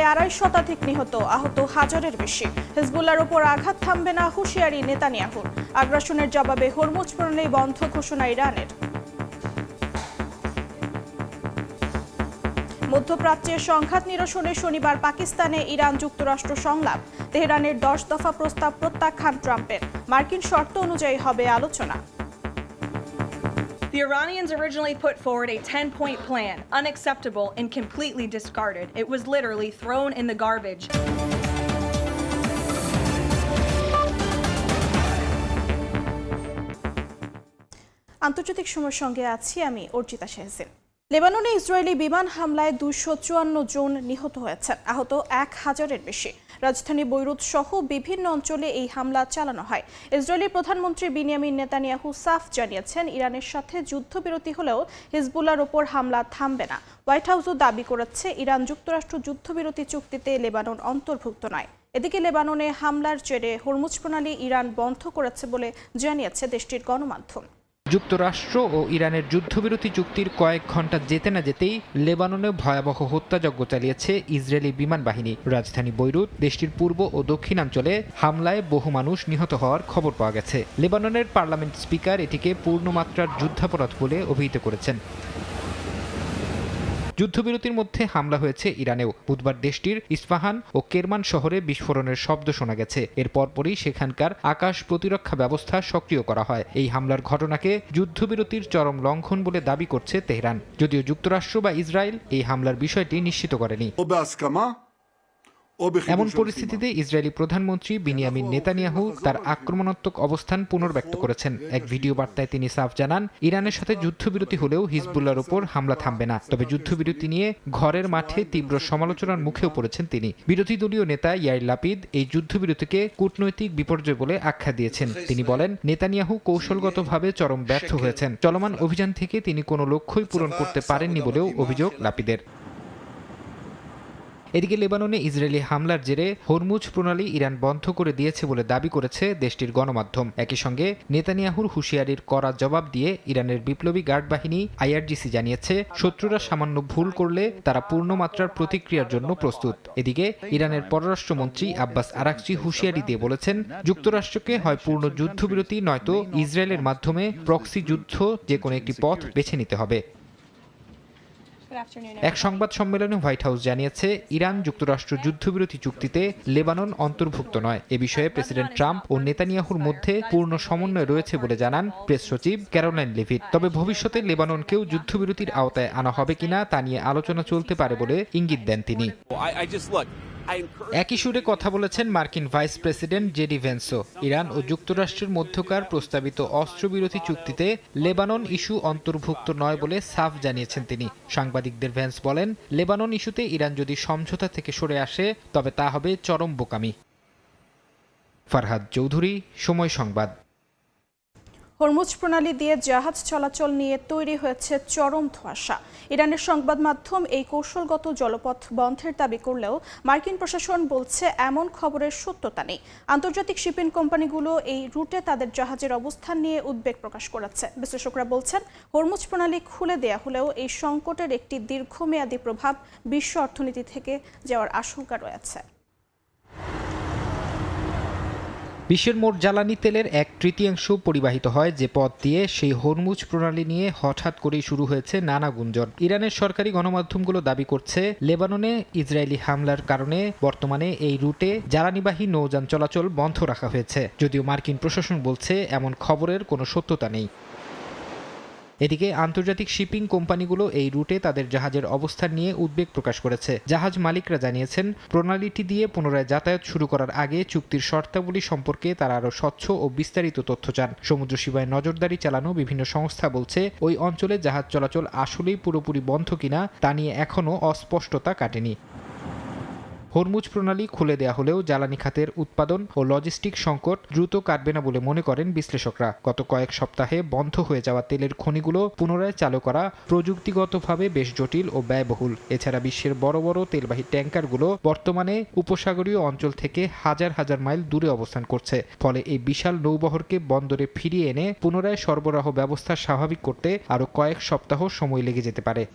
হামলায় ২৫০ শতাধিক নিহত, আহত হাজারের বেশি। হিজবুল্লাহর ওপর আঘাত থামবে না হুঁশিয়ারি নেতানিয়াহুর। আগ্রাসনের জবাবে হরমুজ প্রণালী বন্ধ ঘোষণা ইরানের। মধ্যপ্রাচ্যের সংঘাত নিরসনে শনিবার পাকিস্তানে ইরান যুক্তরাষ্ট্র সংলাপ। তেহরানের ১০ দফা প্রস্তাব প্রত্যাখ্যান ট্রাম্পের। মার্কিন শর্ত অনুযায়ী হবে আলোচনা। The Iranians originally put forward a 10-point plan, unacceptable and completely discarded. It was literally thrown in the garbage. আন্তর্জাতিক সময়ের সঙ্গে আছি আমি অর্জিতা শেহসিন। লেবাননে ইসরায়েলি বিমান হামলায় ২৫৪ জন নিহত হয়েছেন, আহত ১,০০০-এর বেশি। রাজধানী বৈরুত সহ বিভিন্ন অঞ্চলে এই হামলা চালানো হয়। ইসরায়েলি প্রধানমন্ত্রী বিনিয়ামিন নেতানিয়াহু সাফ জানিয়েছেন, ইরানের সাথে যুদ্ধবিরতি হলেও হিজবুল্লাহর ওপর হামলা থামবে না। হোয়াইট হাউসও দাবি করেছে, ইরান যুক্তরাষ্ট্র যুদ্ধবিরতি চুক্তিতে লেবানন অন্তর্ভুক্ত নয়। এদিকে লেবাননে হামলার জেরে হরমুজ প্রণালী ইরান বন্ধ করেছে বলে জানিয়েছে দেশটির গণমাধ্যম। যুক্তরাষ্ট্র ও ইরানের যুদ্ধবিরতি চুক্তির কয়েক ঘন্টা যেতে না যেতেই লেবাননে ভয়াবহ হত্যাযজ্ঞ চালিয়েছে ইসরায়েলি বিমান বাহিনী। রাজধানী বৈরুত, দেশটির পূর্ব ও দক্ষিণাঞ্চলে হামলায় বহু মানুষ নিহত হওয়ার খবর পাওয়া গেছে। লেবাননের পার্লামেন্ট স্পিকার এটিকে পূর্ণমাত্রার যুদ্ধাপরাধ বলে অভিহিত করেছেন। যুদ্ধবিরতির মধ্যে হামলা হয়েছে ইরানেও। বুধবার দেশটির ইস্পাহান ও কেরমান শহরে বিস্ফোরণের শব্দ শোনা গেছে। এর পরপরই সেখানকার আকাশ প্রতিরক্ষা ব্যবস্থা সক্রিয় করা হয়। এই হামলার ঘটনাকে যুদ্ধবিরতির চরম লঙ্ঘন বলে দাবি করছে তেহরান, যদিও যুক্তরাষ্ট্র বা ইসরায়েল এই হামলার বিষয়টি নিশ্চিত করেনি। এমন পরিস্থিতিতে ইসরায়েলি প্রধানমন্ত্রী বিনিয়ামিন নেতানিয়াহু তার আক্রমণাত্মক অবস্থান পুনর্ব্যক্ত করেছেন। এক ভিডিও বার্তায় তিনি সাফ জানান, ইরানের সাথে যুদ্ধবিরতি হলেও হিজবুল্লাহর ওপর হামলা থামবে না। তবে যুদ্ধবিরতি নিয়ে ঘরের মাঠে তীব্র সমালোচনার মুখেও পড়েছেন তিনি। বিরোধী দলীয় নেতা ইয়াইর লাপিদ এই যুদ্ধবিরতিকে কূটনৈতিক বিপর্যয় বলে আখ্যা দিয়েছেন। তিনি বলেন, নেতানিয়াহু কৌশলগতভাবে চরম ব্যর্থ হয়েছেন। চলমান অভিযান থেকে তিনি কোনো লক্ষ্যই পূরণ করতে পারেননি বলেও অভিযোগ লাপিদের। এদিকে লেবাননে ইসরায়েলি হামলার জেরে হরমুজ প্রণালী ইরান বন্ধ করে দিয়েছে বলে দাবি করেছে দেশটির গণমাধ্যম। একই সঙ্গে নেতানিয়াহুর হুঁশিয়ারির কড়া জবাব দিয়ে ইরানের বিপ্লবী গার্ড বাহিনী আইআরজিসি জানিয়েছে, শত্রুরা সামান্য ভুল করলে তারা পূর্ণমাত্রার প্রতিক্রিয়ার জন্য প্রস্তুত। এদিকে ইরানের পররাষ্ট্রমন্ত্রী আব্বাস আরাকচি হুঁশিয়ারি দিয়ে বলেছেন, যুক্তরাষ্ট্রকে হয় পূর্ণ যুদ্ধবিরতি নয়তো ইসরায়েলের মাধ্যমে প্রক্সি যুদ্ধ যে কোনো একটি পথ বেছে নিতে হবে। এক সংবাদ সম্মেলনে হোয়াইট হাউস জানিয়েছে, ইরান যুক্তরাষ্ট্র যুদ্ধবিরতি চুক্তিতে লেবানন অন্তর্ভুক্ত নয়। এ বিষয়ে প্রেসিডেন্ট ট্রাম্প ও নেতানিয়াহুর মধ্যে পূর্ণ সমন্বয় রয়েছে বলে জানান প্রেস সচিব ক্যারোলাইন লেভিট। তবে ভবিষ্যতে লেবাননকেও যুদ্ধবিরতির আওতায় আনা হবে কিনা তা নিয়ে আলোচনা চলতে পারে বলে ইঙ্গিত দেন তিনি। একই সুরে কথা বলেছেন মার্কিন ভাইস প্রেসিডেন্ট জেডি ভেন্সও। ইরান ও যুক্তরাষ্ট্রের মধ্যকার প্রস্তাবিত অস্ত্রবিরতি চুক্তিতে লেবানন ইস্যু অন্তর্ভুক্ত নয় বলে সাফ জানিয়েছেন তিনি। সাংবাদিকদের ভেন্স বলেন, লেবানন ইস্যুতে ইরান যদি সমঝোতা থেকে সরে আসে তবে তা হবে চরম বোকামি। ফারহাদ চৌধুরী, সময় সংবাদ। হরমুজ প্রণালী দিয়ে জাহাজ চলাচল নিয়ে তৈরি হয়েছে চরম ধোঁয়াশা। ইরানের সংবাদ মাধ্যম এই কৌশলগত জলপথ বন্ধের দাবি করলেও মার্কিন প্রশাসন বলছে এমন খবরের সত্যতা নেই। আন্তর্জাতিক শিপিং কোম্পানিগুলো এই রুটে তাদের জাহাজের অবস্থান নিয়ে উদ্বেগ প্রকাশ করেছে। বিশ্লেষকরা বলছেন, হরমুজ প্রণালী খুলে দেয়া হলেও এই সংকটের একটি দীর্ঘমেয়াদী প্রভাব বিশ্ব অর্থনীতি থেকে যাওয়ার আশঙ্কা রয়েছে। বিশ্বের মোট জ্বালানি তেলের 1/3 পরিবাহিত হয় যে পথ দিয়ে। সেই হরমুজ প্রণালী নিয়ে হঠাৎ করেই শুরু হয়েছে নানা গুঞ্জন। ইরানের সরকারি গণমাধ্যমগুলো দাবি করছে, লেবাননে ইসরায়েলি হামলার কারণে বর্তমানে এই রুটে জ্বালানিবাহী নৌযান চলাচল বন্ধ রাখা হয়েছে, যদিও মার্কিন প্রশাসন বলছে এমন খবরের কোনো সত্যতা নেই। এদিকে আন্তর্জাতিক শিপিং কোম্পানিগুলো এই রুটে তাদের জাহাজের অবস্থান নিয়ে উদ্বেগ প্রকাশ করেছে। জাহাজ মালিকরা জানিয়েছেন, প্রণালীটি দিয়ে পুনরায় যাতায়াত শুরু করার আগে চুক্তির শর্তাবলী সম্পর্কে তারা আরও স্বচ্ছ ও বিস্তারিত তথ্য চান। সমুদ্র সীমায় নজরদারি চালানো বিভিন্ন সংস্থা বলছে, ওই অঞ্চলে জাহাজ চলাচল আসলেই পুরোপুরি বন্ধ কিনা তা নিয়ে এখনও অস্পষ্টতা কাটেনি। হরমুজ প্রণালী খুলে দেয়া হলেও জ্বালানি খাতের উৎপাদন ও লজিস্টিক সংকট দ্রুত কাটবে না বলে মনে করেন বিশ্লেষকরা। গত কয়েক সপ্তাহে বন্ধ হয়ে যাওয়া তেলের খনিগুলো পুনরায় চালু করা প্রযুক্তিগতভাবে বেশ জটিল ও ব্যয়বহুল। এছাড়া বিশ্বের বড় বড় তেলবাহী ট্যাঙ্কারগুলো বর্তমানে উপসাগরীয় অঞ্চল থেকে হাজার হাজার মাইল দূরে অবস্থান করছে। ফলে এই বিশাল নৌবহরকে বন্দরে ফিরিয়ে এনে পুনরায় সরবরাহ ব্যবস্থা স্বাভাবিক করতে আরও কয়েক সপ্তাহ সময় লেগে যেতে পারে।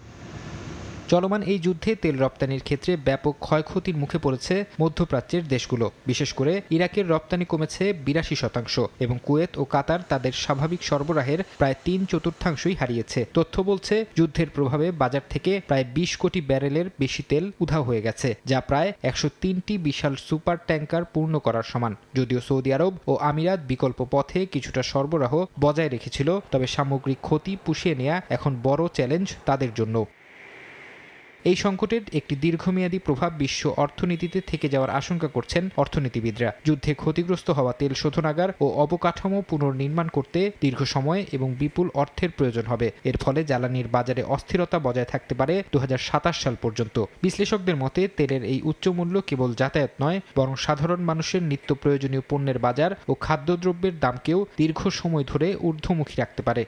চলমান এই যুদ্ধে তেল রপ্তানির ক্ষেত্রে ব্যাপক ক্ষয়ক্ষতির মুখে পড়েছে মধ্যপ্রাচ্যের দেশগুলো। বিশেষ করে ইরাকের রপ্তানি কমেছে 82% এবং কুয়েত ও কাতার তাদের স্বাভাবিক সরবরাহের প্রায় 3/4 হারিয়েছে। তথ্য বলছে যুদ্ধের প্রভাবে বাজার থেকে প্রায় 20 কোটি ব্যারেলের বেশি তেল উধাও হয়ে গেছে, যা প্রায় 103টি বিশাল সুপার ট্যাঙ্কার পূর্ণ করার সমান। যদিও সৌদি আরব ও আমিরাত বিকল্প পথে কিছুটা সরবরাহ বজায় রেখেছিল, তবে সামগ্রিক ক্ষতি পুষিয়ে নেওয়া এখন বড় চ্যালেঞ্জ তাদের জন্য। এই সংকটের একটি দীর্ঘমেয়াদী প্রভাব বিশ্ব অর্থনীতিতে থেকে যাওয়ার আশঙ্কা করছেন অর্থনীতিবিদরা। যুদ্ধে ক্ষতিগ্রস্ত হওয়া তেল শোধনাগার ও অবকাঠামো পুনর্নির্মাণ করতে দীর্ঘ সময় এবং বিপুল অর্থের প্রয়োজন হবে। এর ফলে জ্বালানির বাজারে অস্থিরতা বজায় থাকতে পারে 2027 সাল পর্যন্ত। বিশ্লেষকদের মতে তেলের এই উচ্চমূল্য কেবল যাতায়াত নয়, বরং সাধারণ মানুষের নিত্য প্রয়োজনীয় পণ্যের বাজার ও খাদ্যদ্রব্যের দামকেও দীর্ঘ সময় ধরে ঊর্ধ্বমুখী রাখতে পারে।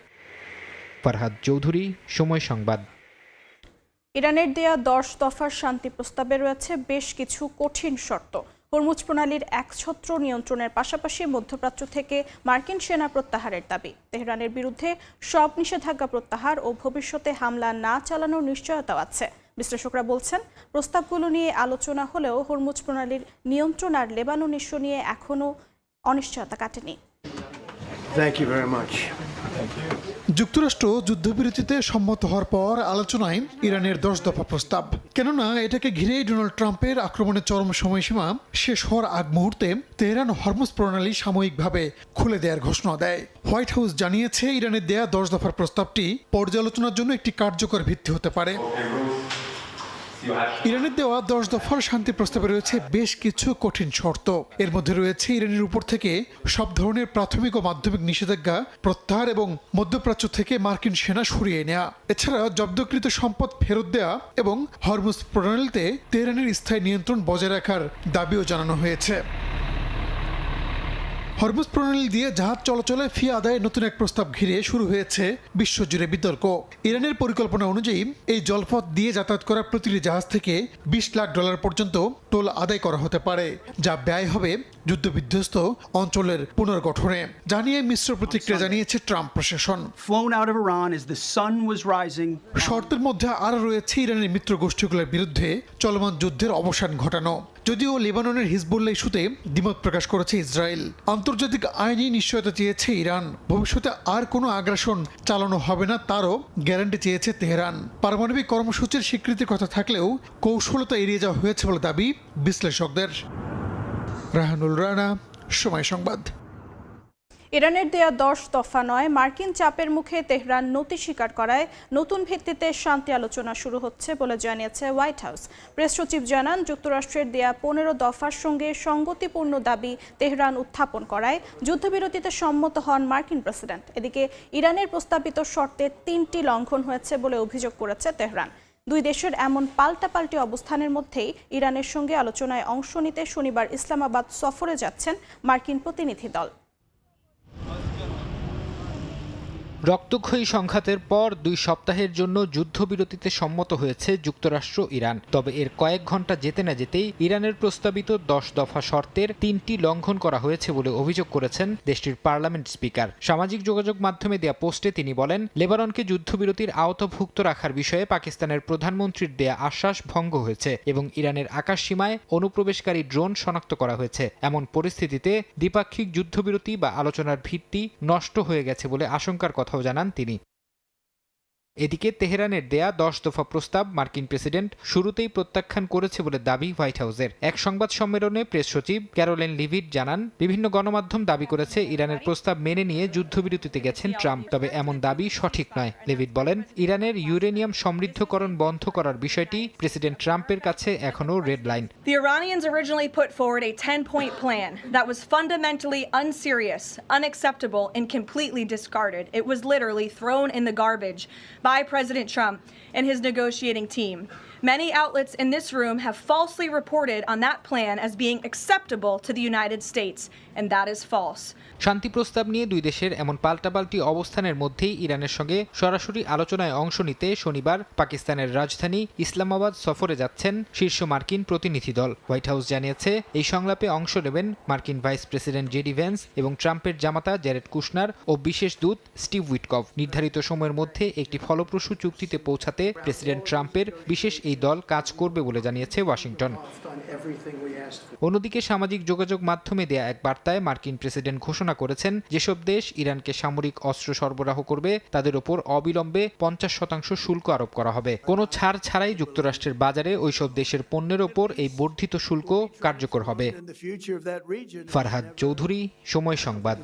ফারহাদ চৌধুরী, সময় সংবাদ। ইরানের দেয়া 10 দফার শান্তি প্রস্তাবে রয়েছে বেশ কিছু কঠিন শর্ত। হরমুজ প্রণালীর একছত্র নিয়ন্ত্রণের পাশাপাশি মধ্যপ্রাচ্য থেকে মার্কিন সেনা প্রত্যাহারের দাবি। তেহরানের বিরুদ্ধে সব নিষেধাজ্ঞা প্রত্যাহার ও ভবিষ্যতে হামলা না চালানোর নিশ্চয়তাও আছে। বিশ্লেষকরা বলছেন, প্রস্তাবগুলো নিয়ে আলোচনা হলেও হরমুজ প্রণালীর নিয়ন্ত্রণ আর লেবানন ইস্যু নিয়ে এখনও অনিশ্চয়তা কাটেনি। যুক্তরাষ্ট্র যুদ্ধবিরতিতে সম্মত হওয়ার পর আলোচনায় ইরানের 10 দফা প্রস্তাব। কেননা এটাকে ঘিরেই ডোনাল্ড ট্রাম্পের আক্রমণের চরম সময়সীমা শেষ হওয়ার আগ মুহূর্তে তেহরান হরমুজ প্রণালী সাময়িকভাবে খুলে দেওয়ার ঘোষণা দেয়। হোয়াইট হাউস জানিয়েছে, ইরানের দেয়া 10 দফার প্রস্তাবটি পর্যালোচনার জন্য একটি কার্যকর ভিত্তি হতে পারে। ইরানের দেওয়া 10 দফার শান্তি প্রস্তাবে রয়েছে বেশ কিছু কঠিন শর্ত। এর মধ্যে রয়েছে ইরানের উপর থেকে সব ধরনের প্রাথমিক ও মাধ্যমিক নিষেধাজ্ঞা প্রত্যাহার এবং মধ্যপ্রাচ্য থেকে মার্কিন সেনা সরিয়ে নেওয়া। এছাড়া জব্দকৃত সম্পদ ফেরত দেওয়া এবং হরমুজ প্রণালীতে তেহরানের স্থায়ী নিয়ন্ত্রণ বজায় রাখার দাবিও জানানো হয়েছে। হরমুজ প্রণালী দিয়ে জাহাজ চলাচলে ফি আদায়ে নতুন এক প্রস্তাব ঘিরে শুরু হয়েছে বিশ্বজুড়ে বিতর্ক। ইরানের পরিকল্পনা অনুযায়ী এই জলপথ দিয়ে যাতায়াত করা প্রতিটি জাহাজ থেকে $20 লাখ পর্যন্ত টোল আদায় করা হতে পারে, যা ব্যয় হবে যুদ্ধবিধ্বস্ত অঞ্চলের পুনর্গঠনে। জানিয়ে মিশ্র প্রতিক্রিয়া জানিয়েছে ট্রাম্প প্রশাসন। শর্তের মধ্যে আরও রয়েছে ইরানের মিত্র গোষ্ঠীগুলোর বিরুদ্ধে চলমান যুদ্ধের অবসান ঘটানো। যদিও লেবাননের হিজবুল্লাহ ইস্যুতে দ্বিমত প্রকাশ করেছে ইসরায়েল। আন্তর্জাতিক আইনি নিশ্চয়তা চেয়েছে ইরান। ভবিষ্যতে আর কোনো আগ্রাসন চালানো হবে না তারও গ্যারান্টি চেয়েছে তেহরান। পারমাণবিক কর্মসূচির স্বীকৃতির কথা থাকলেও কৌশলতা এড়িয়ে যাওয়া হয়েছে বলে দাবি বিশ্লেষকদের। রাহানুল রানা, সময় সংবাদ। ইরানের দেয়া 10 দফা নয়, মার্কিন চাপের মুখে তেহরান নতি স্বীকার করায় নতুন ভিত্তিতে শান্তি আলোচনা শুরু হচ্ছে বলে জানিয়েছে হোয়াইট হাউস। প্রেস সচিব জানান, যুক্তরাষ্ট্রের দেয়া 15 দফার সঙ্গে সঙ্গতিপূর্ণ দাবি তেহরান উত্থাপন করায় যুদ্ধবিরতিতে সম্মত হন মার্কিন প্রেসিডেন্ট। এদিকে ইরানের প্রস্তাবিত শর্তের 3টি লঙ্ঘন হয়েছে বলে অভিযোগ করেছে তেহরান। দুই দেশের এমন পাল্টাপাল্টি অবস্থানের মধ্যেই ইরানের সঙ্গে আলোচনায় অংশ নিতে শনিবার ইসলামাবাদ সফরে যাচ্ছেন মার্কিন প্রতিনিধি দল। রক্তক্ষয়ী সংঘাতের পর 2 সপ্তাহের জন্য যুদ্ধবিরতিতে সম্মত হয়েছে যুক্তরাষ্ট্র ইরান। তবে এর কয়েক ঘন্টা যেতে না যেতেই ইরানের প্রস্তাবিত 10 দফা শর্তের 3টি লঙ্ঘন করা হয়েছে বলে অভিযোগ করেছেন দেশটির পার্লামেন্ট স্পিকার। সামাজিক যোগাযোগ মাধ্যমে দেয়া পোস্টে তিনি বলেন, লেবাননকে যুদ্ধবিরতির আওতাভুক্ত রাখার বিষয়ে পাকিস্তানের প্রধানমন্ত্রীর দেয়া আশ্বাস ভঙ্গ হয়েছে এবং ইরানের আকাশসীমায় অনুপ্রবেশকারী ড্রোন শনাক্ত করা হয়েছে। এমন পরিস্থিতিতে দ্বিপাক্ষিক যুদ্ধবিরতি বা আলোচনার ভিত্তি নষ্ট হয়ে গেছে বলে আশঙ্কার কথা জানান তিনি। এদিকে তেহরানের দেয়া 10 দফা প্রস্তাব মার্কিন প্রেসিডেন্ট শুরুতেই প্রত্যাখ্যান করেছে বলে দাবি হোয়াইট হাউসের। এক সংবাদ সম্মেলনে প্রেস সচিব ক্যারোলিন লিভিট জানান, বিভিন্ন গণমাধ্যম দাবি করেছে ইরানের প্রস্তাব মেনে নিয়ে যুদ্ধবিরতিতে গেছেন ট্রাম্প, তবে এমন দাবি সঠিক নয়। লিভিট বলেন, ইরানের ইউরেনিয়াম সমৃদ্ধকরণ বন্ধ করার বিষয়টি প্রেসিডেন্ট ট্রাম্পের কাছে এখনো red line. The Iranians originally put forward a 10-point plan that was fundamentally unserious, unacceptable, and completely discarded. It was literally thrown in the garbage by President Trump and his negotiating team. Many outlets in this room have falsely reported on that plan as being acceptable to the United States, and that is false. শান্তি প্রস্তাব নিয়ে দুই দেশের এমন পাল্টাপাল্টি অবস্থানের মধ্যেই ইরানের সঙ্গে সরাসরি আলোচনায় অংশ নিতে শনিবার পাকিস্তানের রাজধানী ইসলামাবাদ সফরে যাচ্ছেন শীর্ষ মার্কিন প্রতিনিধি দল। হোয়াইট হাউস জানিয়েছে এই সংলাপে অংশ নেবেন মার্কিন ভাইস প্রেসিডেন্ট জেডি ভ্যান্স এবং ট্রাম্পের জামাতা জ্যারেড কুশনার ও বিশেষ দূত স্টিভ উইটকফ। নির্ধারিত সময়ের মধ্যে একটি ফলপ্রসূ চুক্তিতে পৌঁছাতে প্রেসিডেন্ট ট্রাম্পের বিশেষ এই দল কাজ করবে বলে জানিয়েছে ওয়াশিংটন। অন্যদিকে সামাজিক যোগাযোগ মাধ্যমে দেয়া এক বার্তায় মার্কিন প্রেসিডেন্ট ঘোষণা করেছেন যেসব দেশ ইরানকে সামরিক অস্ত্র সরবরাহ করবে তাদের ওপর অবিলম্বে 50% শুল্ক আরোপ করা হবে। কোনো ছাড় ছাড়াই যুক্তরাষ্ট্রের বাজারে ওইসব দেশের পণ্যের ওপর এই বর্ধিত শুল্ক কার্যকর হবে। ফারহাদ চৌধুরী, সময় সংবাদ।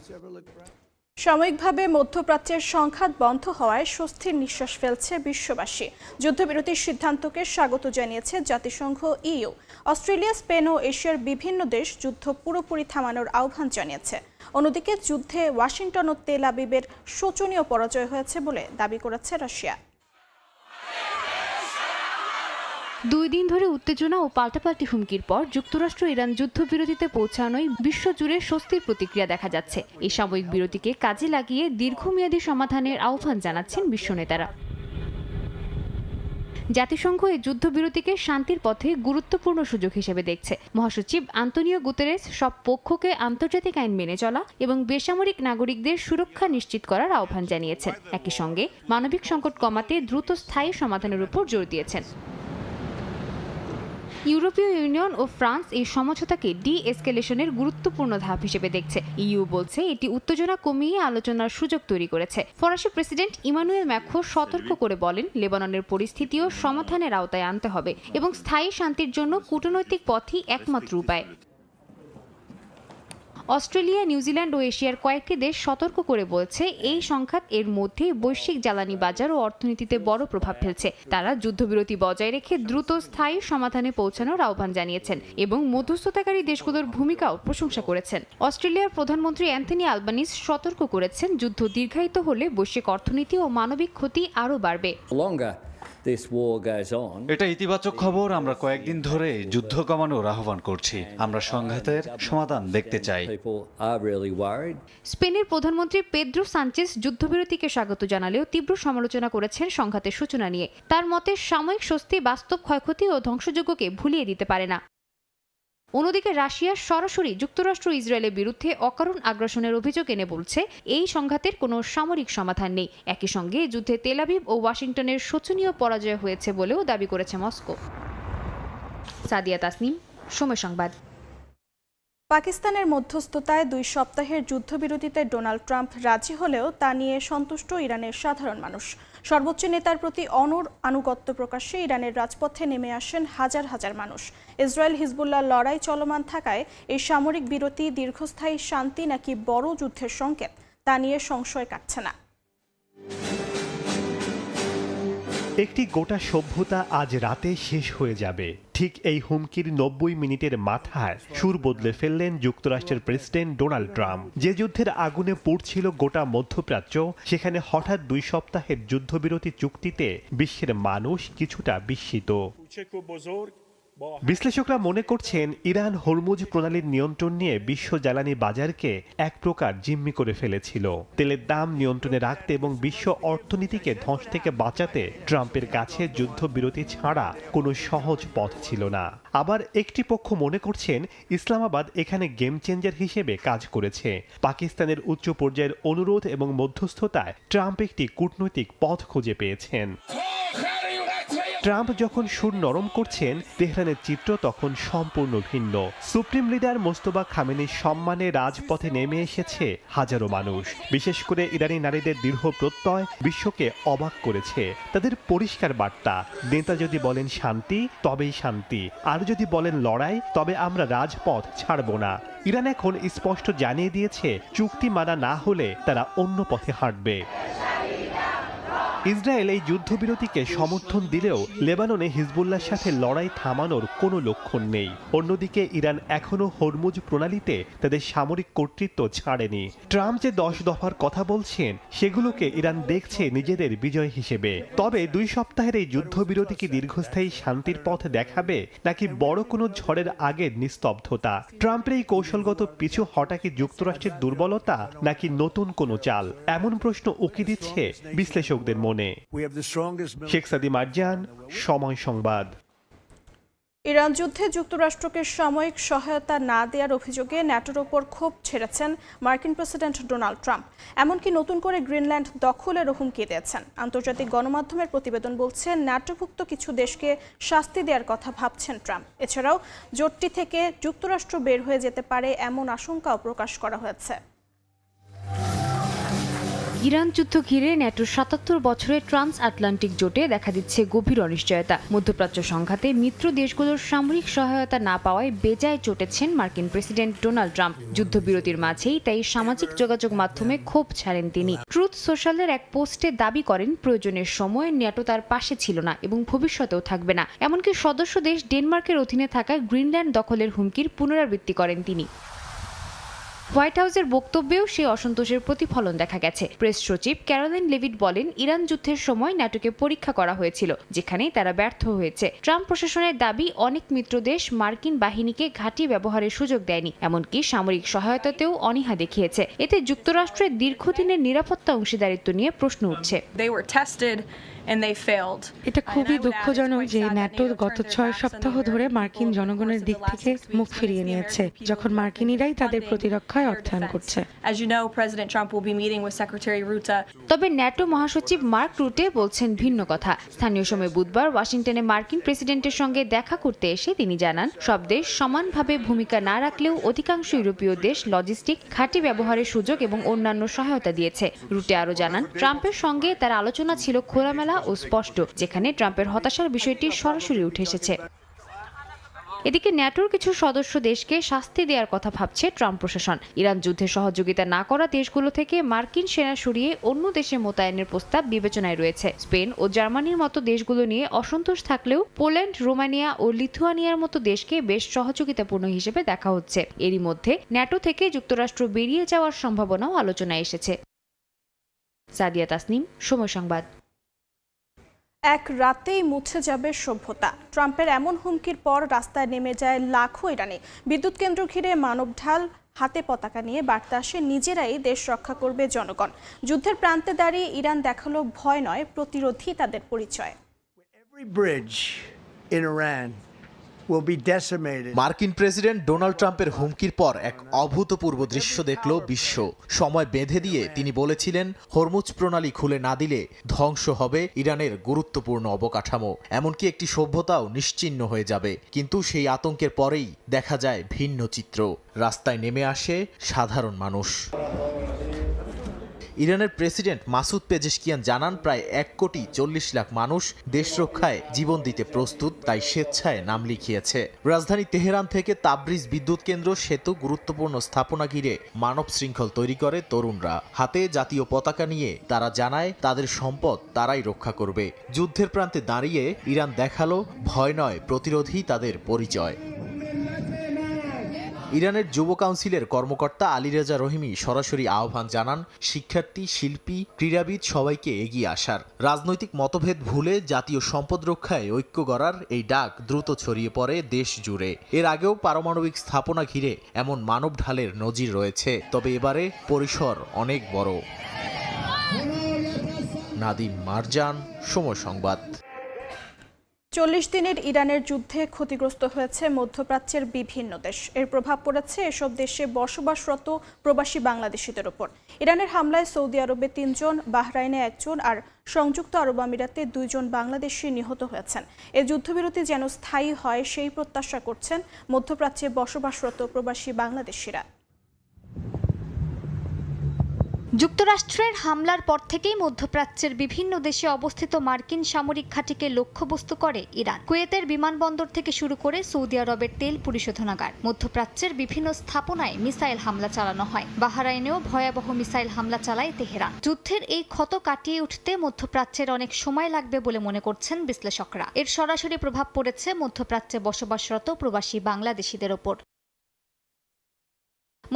সাময়িকভাবে মধ্যপ্রাচ্যের সংঘাত বন্ধ হওয়ায় স্বস্তির নিঃশ্বাস ফেলছে বিশ্ববাসী। যুদ্ধবিরতির সিদ্ধান্তকে স্বাগত জানিয়েছে জাতিসংঘ, ইইউ। অস্ট্রেলিয়া, স্পেন ও এশিয়ার বিভিন্ন দেশ যুদ্ধ পুরোপুরি থামানোর আহ্বান জানিয়েছে। অন্যদিকে যুদ্ধে ওয়াশিংটন ও তেল আবিবের শোচনীয় পরাজয় হয়েছে বলে দাবি করেছে রাশিয়া। 2 দিন ধরে উত্তেজনা ও পাল্টাপাল্টি হুমকির পর যুক্তরাষ্ট্র ইরান যুদ্ধবিরতিতে পৌঁছানোয় বিশ্বজুড়ে স্বস্তির প্রতিক্রিয়া দেখা যাচ্ছে। এই সাময়িক বিরতিকে কাজে লাগিয়ে দীর্ঘমেয়াদী সমাধানের আহ্বান জানাচ্ছেন বিশ্ব নেতারা। জাতিসংঘ এই যুদ্ধবিরতিকে শান্তির পথে গুরুত্বপূর্ণ সুযোগ হিসেবে দেখছে। মহাসচিব আন্তোনিও গুতেরেস সব পক্ষকে আন্তর্জাতিক আইন মেনে চলা এবং বেসামরিক নাগরিকদের সুরক্ষা নিশ্চিত করার আহ্বান জানিয়েছেন। একই সঙ্গে মানবিক সংকট কমাতে দ্রুত স্থায়ী সমাধানের উপর জোর দিয়েছেন। ইউরোপীয় ইউনিয়ন ও ফ্রান্স এই সমঝোতাকে ডি-এসকেলেশনের গুরুত্বপূর্ণ ধাপ হিসেবে দেখছে। ইইউ বলছে এটি উত্তেজনা কমিয়ে আলোচনার সুযোগ তৈরি করেছে। ফরাসি প্রেসিডেন্ট ইমানুয়েল ম্যাক্রো সতর্ক করে বলেন লেবাননের পরিস্থিতিও সমাধানের আওতায় আনতে হবে এবং স্থায়ী শান্তির জন্য কূটনৈতিক পথই একমাত্র উপায়। অস্ট্রেলিয়া, নিউজিল্যান্ড ও এশিয়ার কয়েকটি দেশ সতর্ক করে বলছে এই সংঘাত এর মধ্যে বৈশ্বিক জ্বালানি বাজার ও অর্থনীতিতে বড় প্রভাব ফেলছে। তারা যুদ্ধবিরতি বজায় রেখে দ্রুত স্থায়ী সমাধানে পৌঁছানোর আহ্বান জানিয়েছেন এবং মধ্যস্থতাকারী দেশগুলোর ভূমিকাও প্রশংসা করেছেন। অস্ট্রেলিয়ার প্রধানমন্ত্রী অ্যান্থনি আলবানিজ সতর্ক করেছেন যুদ্ধ দীর্ঘায়িত হলে বৈশ্বিক অর্থনীতি ও মানবিক ক্ষতি আরও বাড়বে। এটা ইতিবাচক খবর। আমরা কয়েকদিন ধরে যুদ্ধ কমানোর আহ্বান করছি। আমরা সংঘাতের সমাধান দেখতে চাই। স্পেনের প্রধানমন্ত্রী পেদ্রো সানচেস যুদ্ধবিরতিকে স্বাগত জানালেও তীব্র সমালোচনা করেছেন সংঘাতের সূচনা নিয়ে। তার মতে সাময়িক স্বস্তি বাস্তব ক্ষয়ক্ষতি ও ধ্বংসযজ্ঞকে ভুলিয়ে দিতে পারে না। অন্যদিকে রাশিয়া সরাসরি যুক্তরাষ্ট্র ইসরায়েলের বিরুদ্ধে অকারণ আগ্রাসনের অভিযোগ এনে বলছে এই সংঘাতের কোনো সামরিক সমাধান নেই। একই সঙ্গে যুদ্ধে তেল আবিব ও ওয়াশিংটনের শোচনীয় পরাজয় হয়েছে বলেও দাবি করেছে মস্কো। সাদিয়া তাসনিম, সময় সংবাদ। পাকিস্তানের মধ্যস্থতায় 2 সপ্তাহের যুদ্ধবিরতিতে ডোনাল্ড ট্রাম্প রাজি হলেও তা নিয়ে সন্তুষ্ট ইরানের সাধারণ মানুষ। সর্বোচ্চ নেতার প্রতি আনুগত্য প্রকাশ্যে ইরানের রাজপথে নেমে আসেন হাজার হাজার মানুষ। ইসরায়েল হিজবুল্লাহ লড়াই চলমান থাকায় এই সামরিক বিরতি দীর্ঘস্থায়ী শান্তি নাকি বড় যুদ্ধের সংকেত তা নিয়ে সংশয় কাটছে না। একটি গোটা সভ্যতা আজ রাতে শেষ হয়ে যাবে, ঠিক এই হুমকির 90 মিনিটের মাথায় সুর বদলে ফেললেন যুক্তরাষ্ট্রের প্রেসিডেন্ট ডোনাল্ড ট্রাম্প। যে যুদ্ধের আগুনে পুড়ছিল গোটা মধ্যপ্রাচ্য, সেখানে হঠাৎ 2 সপ্তাহের যুদ্ধবিরতি চুক্তিতে বিশ্বের মানুষ কিছুটা বিস্মিত। বিশ্লেষকরা মনে করছেন ইরান হরমুজ প্রণালীর নিয়ন্ত্রণ নিয়ে বিশ্ব জ্বালানি বাজারকে এক প্রকার জিম্মি করে ফেলেছিল। তেলের দাম নিয়ন্ত্রণে রাখতে এবং বিশ্ব অর্থনীতিকে ধ্বংস থেকে বাঁচাতে ট্রাম্পের কাছে যুদ্ধবিরতি ছাড়া কোনো সহজ পথ ছিল না। আবার একটি পক্ষ মনে করছেন ইসলামাবাদ এখানে গেম চেঞ্জার হিসেবে কাজ করেছে। পাকিস্তানের উচ্চ পর্যায়ের অনুরোধ এবং মধ্যস্থতায় ট্রাম্প একটি কূটনৈতিক পথ খুঁজে পেয়েছেন। ট্রাম্প যখন সুর নরম করছেন, তেহরানের চিত্র তখন সম্পূর্ণ ভিন্ন। সুপ্রিম লিডার মোস্তফা খামেনির সম্মানে রাজপথে নেমে এসেছে হাজারো মানুষ। বিশেষ করে ইরানি নারীদের দৃঢ় প্রত্যয় বিশ্বকে অবাক করেছে। তাদের পরিষ্কার বার্তা, নেতা যদি বলেন শান্তি তবেই শান্তি, আর যদি বলেন লড়াই তবে আমরা রাজপথ ছাড়ব না। ইরান এখন স্পষ্ট জানিয়ে দিয়েছে চুক্তি মানা না হলে তারা অন্য পথে হাঁটবে। ইসরায়েল এই যুদ্ধবিরতিকে সমর্থন দিলেও লেবাননে হিজবুল্লাহর সাথে লড়াই থামানোর কোনো লক্ষণ নেই। অন্যদিকে ইরান এখনও হরমুজ প্রণালীতে তাদের সামরিক কর্তৃত্ব ছাড়েনি। ট্রাম্প যে 10 দফার কথা বলছেন সেগুলোকে ইরান দেখছে নিজেদের বিজয় হিসেবে। তবে 2 সপ্তাহের এই যুদ্ধবিরতি কি দীর্ঘস্থায়ী শান্তির পথ দেখাবে নাকি বড় কোনো ঝড়ের আগের নিস্তব্ধতা? ট্রাম্পের এই কৌশলগত পিছু হটা কি যুক্তরাষ্ট্রের দুর্বলতা নাকি নতুন কোনো চাল? এমন প্রশ্ন উকি দিচ্ছে বিশ্লেষকদের মনে। শেখ সাদি মারজান, সময় সংবাদ। ইরান যুদ্ধে যুক্তরাষ্ট্রকে সাময়িক সহায়তা না দেওয়ার অভিযোগে ন্যাটোর ওপর ক্ষোভ ছেড়েছেন মার্কিন প্রেসিডেন্ট ডোনাল্ড ট্রাম্প। এমনকি নতুন করে গ্রিনল্যান্ড দখলের হুমকি দিয়েছেন। আন্তর্জাতিক গণমাধ্যমের প্রতিবেদন বলছে ন্যাটোভুক্ত কিছু দেশকে শাস্তি দেওয়ার কথা ভাবছেন ট্রাম্প। এছাড়াও জোটটি থেকে যুক্তরাষ্ট্র বের হয়ে যেতে পারে এমন আশঙ্কাও প্রকাশ করা হয়েছে। ইরান যুদ্ধ ঘিরে ন্যাটোর ৭৭ বছরের ট্রান্স আটলান্টিক জোটে দেখা দিচ্ছে গভীর অনিশ্চয়তা। মধ্যপ্রাচ্য সংঘাতে মিত্র দেশগুলোর সামরিক সহায়তা না পাওয়ায় বেজায় চটেছেন মার্কিন প্রেসিডেন্ট ডোনাল্ড ট্রাম্প। যুদ্ধবিরতির মাঝেই তাই সামাজিক যোগাযোগ মাধ্যমে ক্ষোভ ছাড়েন তিনি। ট্রুথ সোশ্যালের এক পোস্টে দাবি করেন প্রয়োজনের সময় ন্যাটো তার পাশে ছিল না এবং ভবিষ্যতেও থাকবে না। এমনকি সদস্য দেশ ডেনমার্কের অধীনে থাকা গ্রিনল্যান্ড দখলের হুমকির পুনরাবৃত্তি করেন তিনি। হোয়াইট হাউসের বক্তব্যেও সেই অসন্তোষের প্রতিফলন দেখা গেছে। প্রেস সচিব ক্যারোলিন লেভিট বলেন, ইরান যুদ্ধের সময় ন্যাটোকে পরীক্ষা করা হয়েছিল, যেখানে তারা ব্যর্থ হয়েছে। ট্রাম্প প্রশাসনের দাবি, অনেক মিত্র দেশ মার্কিন বাহিনীকে ঘাঁটি ব্যবহারের সুযোগ দেয়নি, এমনকি সামরিক সহায়তাতেও অনীহা দেখিয়েছে। এতে যুক্তরাষ্ট্রের দীর্ঘদিনের নিরাপত্তা অংশীদারিত্ব নিয়ে প্রশ্ন উঠছে। এটা খুবই দুঃখজনক যে ন্যাটো গত 6 সপ্তাহ ধরে মার্কিন জনগণের দিক থেকে মুখ ফিরিয়ে নিয়েছে, যখন মার্কিনিরাই তাদের প্রতিরক্ষায় অর্থায়ন করছে। তবে ন্যাটো মহাসচিব মার্ক রুটে বলছেন ভিন্ন কথা। স্থানীয় সময় বুধবার ওয়াশিংটনে মার্কিন প্রেসিডেন্টের সঙ্গে দেখা করতে এসে তিনি জানান, সব দেশ সমানভাবে ভূমিকা না রাখলেও অধিকাংশ ইউরোপীয় দেশ লজিস্টিক, ঘাঁটি ব্যবহারের সুযোগ এবং অন্যান্য সহায়তা দিয়েছে। রুটে আরও জানান, ট্রাম্পের সঙ্গে তার আলোচনা ছিল খোলামেলা ও স্পষ্ট, যেখানে ট্রাম্পের হতাশার বিষয়টি সরাসরি উঠে এসেছে। এদিকে ন্যাটোর কিছু সদস্য দেশকে শাস্তি দেওয়ার কথা ভাবছে ট্রাম্প প্রশাসন। ইরান যুদ্ধে সহযোগিতা না করা দেশগুলো থেকে মার্কিন সেনা সরিয়ে অন্য দেশে মোতায়েনের প্রস্তাব বিবেচনায় রয়েছে। স্পেন ও জার্মানির মতো দেশগুলো নিয়ে অসন্তোষ থাকলেও পোল্যান্ড, রোমানিয়া ও লিথুয়ানিয়ার মতো দেশকে বেশ সহযোগিতাপূর্ণ হিসেবে দেখা হচ্ছে। এরই মধ্যে ন্যাটো থেকে যুক্তরাষ্ট্র বেরিয়ে যাওয়ার সম্ভাবনাও আলোচনায় এসেছে। সাদিয়া তাসনিম, সময় সংবাদ। এক রাতেই মুছে যাবে সভ্যতা। ট্রাম্পের এমন হুমকির পর রাস্তায় নেমে যায় লাখো ইরানি। বিদ্যুৎ কেন্দ্র ঘিরে মানব ঢাল, হাতে পতাকা নিয়ে বার্তা আসে, নিজেরাই দেশ রক্ষা করবে জনগণ। যুদ্ধের প্রান্তে দাঁড়িয়ে ইরান দেখালো ভয় নয়, প্রতিরোধী তাদের পরিচয়। মার্কিন প্রেসিডেন্ট ডোনাল্ড ট্রাম্পের হুমকির পর এক অভূতপূর্ব দৃশ্য দেখল বিশ্ব। সময় বেঁধে দিয়ে তিনি বলেছিলেন, হরমুজ প্রণালী খুলে না দিলে ধ্বংস হবে ইরানের গুরুত্বপূর্ণ অবকাঠামো, এমনকি একটি সভ্যতাও নিশ্চিহ্ন হয়ে যাবে। কিন্তু সেই আতঙ্কের পরেই দেখা যায় ভিন্ন চিত্র। রাস্তায় নেমে আসে সাধারণ মানুষ। ইরানের প্রেসিডেন্ট মাসুদ পেজেশকিয়ান জানান, প্রায় 1,40,00,000 মানুষ দেশ রক্ষায় জীবন দিতে প্রস্তুত, তাই স্বেচ্ছায় নাম লিখিয়েছে। রাজধানী তেহরান থেকে তাবরিজ বিদ্যুৎ কেন্দ্র, সেতু, গুরুত্বপূর্ণ স্থাপনা ঘিরে মানব শৃঙ্খল তৈরি করে তরুণরা। হাতে জাতীয় পতাকা নিয়ে তারা জানায় তাদের সম্পদ তারাই রক্ষা করবে। যুদ্ধের প্রান্তে দাঁড়িয়ে ইরান দেখালো ভয় নয়, প্রতিরোধী তাদের পরিচয়। ইরানের যুব কাউন্সিলের কর্মকর্তা আলীরেজা রহিমি সরাসরি আহ্বান জানান শিক্ষার্থী, শিল্পী, ক্রীড়াবিদ সবাইকে এগিয়ে আসার। রাজনৈতিক মতভেদ ভুলে জাতীয় সম্পদ রক্ষায় ঐক্য গড়ার এই ডাক দ্রুত ছড়িয়ে পড়ে দেশ জুড়ে। এর আগেও পারমাণবিক স্থাপনা ঘিরে এমন মানব ঢালের নজির রয়েছে, তবে এবারে পরিসর অনেক বড়। নাদিম মারজান, সময় সংবাদ। 40 দিনের ইরানের যুদ্ধে ক্ষতিগ্রস্ত হয়েছে মধ্যপ্রাচ্যের বিভিন্ন দেশ। এর প্রভাব পড়েছে এসব দেশে বসবাসরত প্রবাসী বাংলাদেশিদের ওপর। ইরানের হামলায় সৌদি আরবে 3 জন, বাহরাইনে 1 জন আর সংযুক্ত আরব আমিরাতে 2 জন বাংলাদেশি নিহত হয়েছেন। এই যুদ্ধবিরতি যেন স্থায়ী হয় সেই প্রত্যাশা করছেন মধ্যপ্রাচ্যে বসবাসরত প্রবাসী বাংলাদেশিরা। যুক্তরাষ্ট্রের হামলার পর থেকেই মধ্যপ্রাচ্যের বিভিন্ন দেশে অবস্থিত মার্কিন সামরিক ঘাঁটিকে লক্ষ্যবস্তু করে ইরান। কুয়েতের বিমানবন্দর থেকে শুরু করে সৌদি আরবের তেল পরিশোধনাগার, মধ্যপ্রাচ্যের বিভিন্ন স্থাপনায় মিসাইল হামলা চালানো হয়। বাহরাইনেও ভয়াবহ মিসাইল হামলা চালায় তেহরান। যুদ্ধের এই ক্ষত কাটিয়ে উঠতে মধ্যপ্রাচ্যের অনেক সময় লাগবে বলে মনে করছেন বিশ্লেষকরা। এর সরাসরি প্রভাব পড়েছে মধ্যপ্রাচ্যে বসবাসরত প্রবাসী বাংলাদেশিদের ওপর।